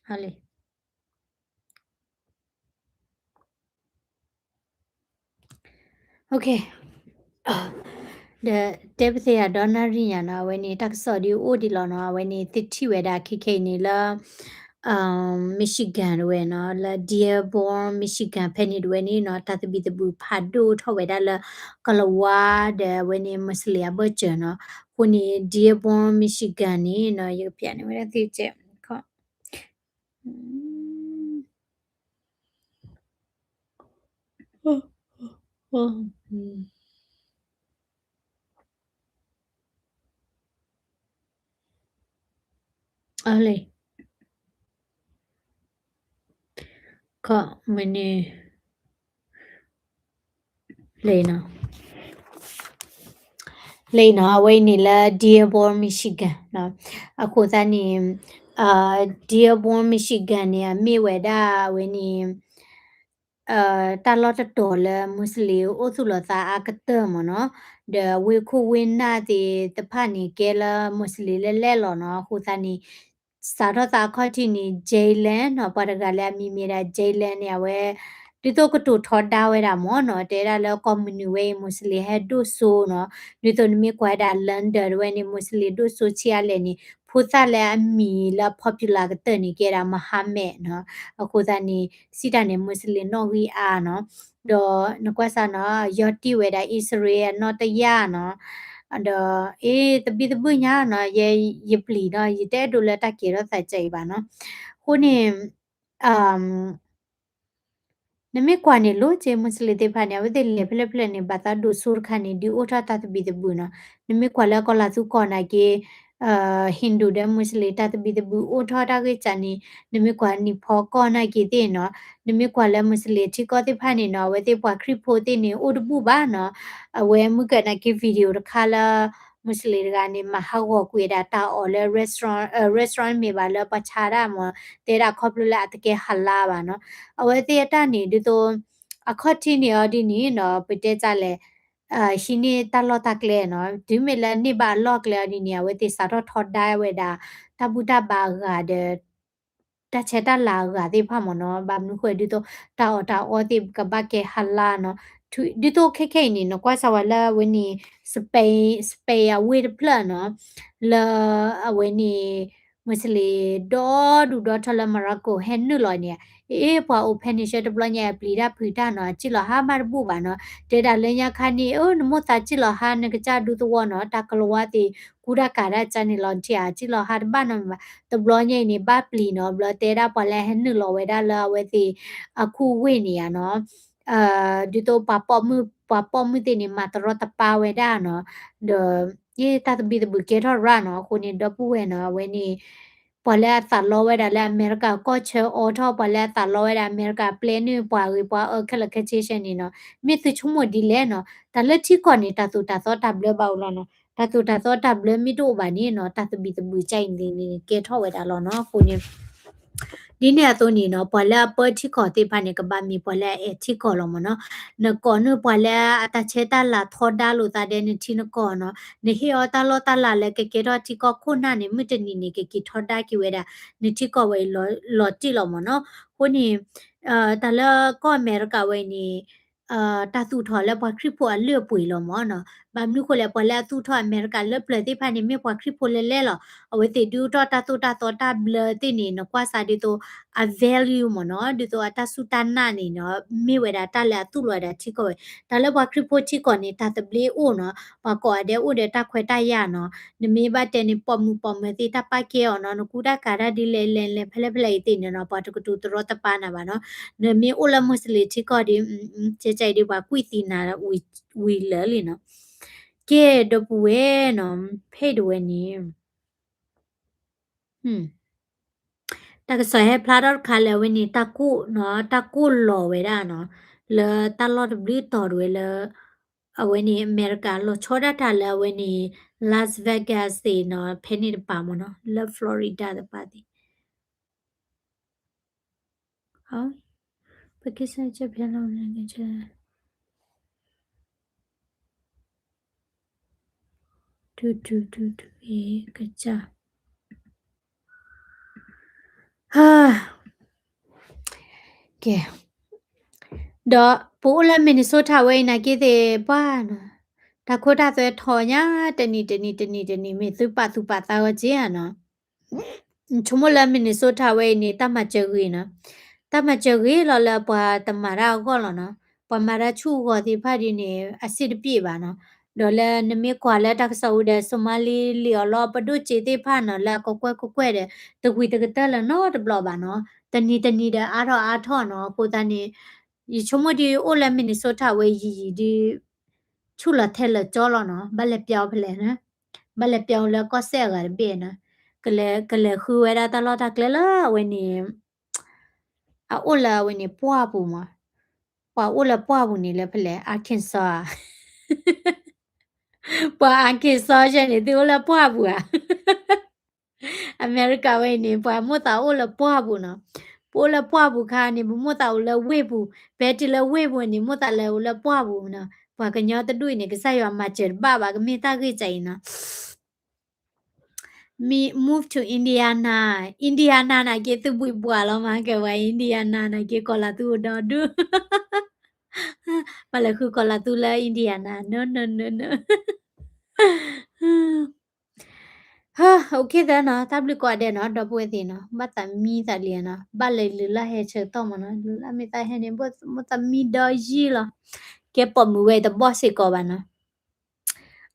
เอาเลย okay the debte ya dona rinya na we ni tak so di o di lo no we ni ti thi we da khikhe ni la Michigan we no la Dearborn Michigan phe ni we ni no ta bi the bu pha do tho we da la kalawa de we ni muslia bo chen no ko ni Dearborn Michigan ni no ye pya ni we da ti che ko ale ko we ni le no လေနော်အဝိနေလာ Dearborn Michigan နော်အခုသားနေDearborn Michigan နေမြေဝဲတာဝင်းနေတာလော့တတော်လဲမွတ်စလီအိုစုလသာအကတမနော်เดဝေခုဝင်းနာတီတဖာနေကဲလာမွတ်စလီလဲလဲလော်နော်ခုသားနေစာတော့တာခေါတိနေဂျေလန်နော်ပါရကလည်းမိမိရာဂျေလန်နေဝဲဒီတော့ကတူထော်တာဝဲတာမောနော်တဲရလဲကွန်မြူနီဝဲမွတ်စလီဟဲဒုဆိုနော်ဒီတော့မြေကွာတာလန်ဒန်ဝဲနေမွတ်စလီဒုဆိုချီရလဲနေဖူသလဲအမီလာ popular ကတဲ့နေကြတာမဟာမဲနော်အခုသားနေစီတာနေမွတ်စလီနော်ဝီအာနော်တော့နကွဆာနော်ယော်တီဝဲတာဣစရေလနော်တရနော်အဲ့တော့တပိတပုညာနော်ယေပလီနော်ယတဲ့ဒိုလက်တကေတော့ဆက်ကြိပါနော်ခုနေအမ်နမေကွာနေလို့ချေမစလီတေဖာနေဝတဲ့လေဖလက်ဖလက်နေဘာသာဒိုဆူခါနေဒီအိုထာတတ်ဘီတဘူးနော်နမေကွာလာကောလာစုကောနာကေဟင်ဒူဒမွတ်စလီတတ်ဘီတဘူးအိုထာတာကေချာနေနမေကွာနီဖောကောနာကေတဲ့နော်နမေကွာလာမွတ်စလီချီကောတေဖာနေနော်ဝတဲ့ပွာခရစ်ဖိုတဲ့နေအိုတဘူးပါနော်အဝဲမှုကနာကေဗီဒီယိုတခါလာမွတ်စလီကနေမဟာဝကွေတာတာအော်လဲ restaurant မြေပါလဲပချာရမတဲတာခေါပလလာတကေဟလာပါနော်အဝဲတဲ့တာနေဒီတော့အခတ်တီနေအဒီနေနော်ပတဲကြလဲရှိနေတာလော့တကလဲနော်ဒီမေလနေပါလော့ကလဲဒီနေဝဲတဲ့စာတော့ထော်ဒိုင်ဝဲတာတဘူတာဘာဂါတဲ့တချက်တလာဂါတဲ့ဖမနော်ဘာမခွေဒီတော့တာအောတိကဘကေဟလာနော်ဒီတော့ခဲနေနော်ကွာဆဝလာဝင်းနေစပေဝေးပလနော်လာအဝင်းနေမွတ်စလီဒေါ်ဒူဒေါ်ထလမရကိုဟန်နူလော်နေပွာအိုဖန်နီရှက်တပလညာပလီဒါဖီတာနော်ချီလဟာမရဘူးပါနော်ဒေတာလညာခါနီအိုနမတာချီလဟာနကကြဒူတော့နော်တာကလဝတိကူရကာရချန်နီလွန်ချီအာချီလဟာဘနော်တပလညာနေဘပလီနော်ဘလတေတာပလဲဟန်နူလော်ဝဲဒါလာဝဲတိအခုဝေနေရနော်ဒီတော့ပပမှု pa pom mi te ni ma tro ta pa we da no the ye ta bi the bu ke tho ra no ko ni do pu we no we ni ปอแลตัดล้อไว้ได้แล้วอเมริกาก็เชออทอปอแลตัดล้อไว้ได้อเมริกาเพลนนี่ปว่าวิปว่าคละคเชเชนี่เนาะมีตุชุมอดีแลเนาะแต่ละที่ก่อนนี่ตาตุตาซอตับเลเบาแล้วเนาะตาตุตาซอตับเลมีตุบานี่เนาะตาตุบิตบือใจนี่เกทอไว้ได้แล้วเนาะคุณนี่ဒီเนี่ยตัวนี้เนาะปอแลเปิดที่ขอติพานี่ก็บามีปอแลเอที่ขอลงมาเนาะเนก่อนเนปอแลอะตาเชตาลาทอดาลุตาเดนี่ที่เนก่อนเนาะนี่เฮอตาโลตาลาเลเกเกดอที่ก็คุณน่ะนี่มิตนี่นี่เกกิทอดากิเวดานี่ที่ก็ไว้ลอจิลงมาเนาะคนนี้แต่ละก็อเมริกาไว้นี่ตาตูทอแล้วพอคริปโปเลือปุ๋ยลงมาเนาะบางนี่คนแล้วพอแล้วตูทออเมริกาเลือเปลที่พานี่ไม่พอคริปโปเล่ๆหรอเอาไว้ติดูตอตาตูตาตอตาเบลตินี่เนาะกว่าซาดิโต a value မနော်ဒီတော့အတဆူတနာနေနော်မိဝဲတာတက်လာသူ့လွယ်တာချိကိုဒါလည်းဘာခရစ်ပိုချိကောနေတာတပလီအိုနော်ဘာကောတဲ့အိုတဲ့တခွဲတရနော်နမေဘတဲ့နေပေါ်မှုပေါ်မဲတိတပကေအော်နော်ကူတာကာရဒီလေလေလေဖလဲဖလဲတိနေနော်ဘာတကတူတရတပါနာပါနော်နမေအိုလမွစလီချိကောဒီချေချိုင်ဒီဘာကွီတီနာဝီလဲလီနော်ကဲဒပဝဲနော်ဖေးဒဝဲနီဟွန်းตากสอยให้พลาดอดคาแล้ววันนี้ตากุเนาะตากุหล่อไว้ได้เนาะแล้วตลอดบลีต่อด้วยแล้วเอาวันนี้อเมริกาเราชอดาแล้ววันนี้ลาสเวกัสเนาะเพนนีปามเนาะแล้วฟลอริดา的ปาติฮะปะกิสจะเพียงเราเนี่ยจะดูกะจ้าฮ่าแก đó bố là Minnesota vậy nè cái gì ba nè ta khôi ta sẽ thò nhá tên mình thứ ba tao chứ à nó chúng là Minnesota vậy nè ta mà chơi gì nè ta mà chơi gì là bà ta mà ra gọi là nó bà mà ra chu gọi thì phải đi nè acid pi bà nó đó là nè mi qua là đặc sầu để Somali liều lo bắt đầu chế thì phải nó là có quay để từ quy từ cái là nó được lo bà nó tên ni để à thọ nó cô ta nè yi chomo di o la Minnesota we yi di chula thela cholo no bale pyao phle na bale pyao la ko se ga be na kle khu we da ta lo ta kle la we ni a o la we ni pwa pu ma pwa o la pwa pu ni le phle a khin sa pwa a khin sa je ni di o la pwa pu a America we ni pwa mo ta o la pwa pu na ပိုလပွားဘူးခါနေမမတာလဝေဘူးဘယ်တလဝေဘူးနေမတာလလပွားဘူးနော်ဘာကညတတွေ့နေကစားရမှာချယ်ဘာကမေတာကြီးချိုင်နော် me move to Indiana na ke tu bui bua lo ma ke wa Indiana na ke kola tu do du ma la khu kola tu la Indiana no ha okay da na tabli ko de na do pwe ti na ma ta mi ta li na ba le lu la he che to ma na lu la mi ta he ne bo mo ta mi da ji la ke po mu we the boss ko ba na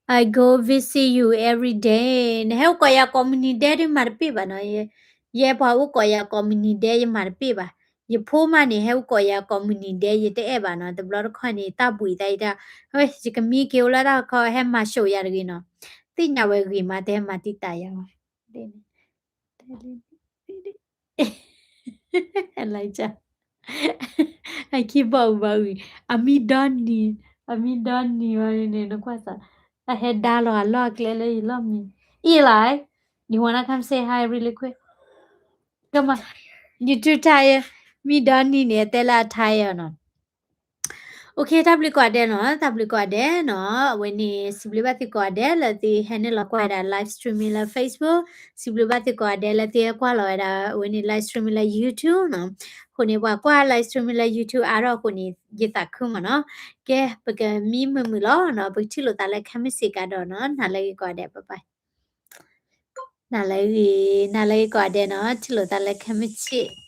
I go visit you every day ne he ko ya community de mar pe ba na ye pa u ko ya community de mar pe ba ye pho ma ne he ko ya community de ye te e ba na the blood ko ni ta bui dai da hoi ji ka mi ke la da ko he ma show ya ri no တိညာဝဲကြီးမှာတဲမှာတိတာရအောင်တဲ့အလိုက်ကြအခိဘောဘာဝီအမီဒန်နီဝရနေနကွာစာအဟက်ဒါလောလောကလေလေလောမီ Eli you wanna come say hi really quick come on you too tired me done ni ne tela tired no okay tabli ko ade no tabli ko ade no when sibli bati ko ade la ti hene la ko ada live streaming la Facebook sibli bati ko ade la ti ko la ada when live streaming la YouTube no kone wa ko live streaming la YouTube aro kone yita khu ma no ke pake mi mu lo no bichi lo ta la khamisi ka do no na la ko ade bye bye na la ko ade no chilo ta la khamisi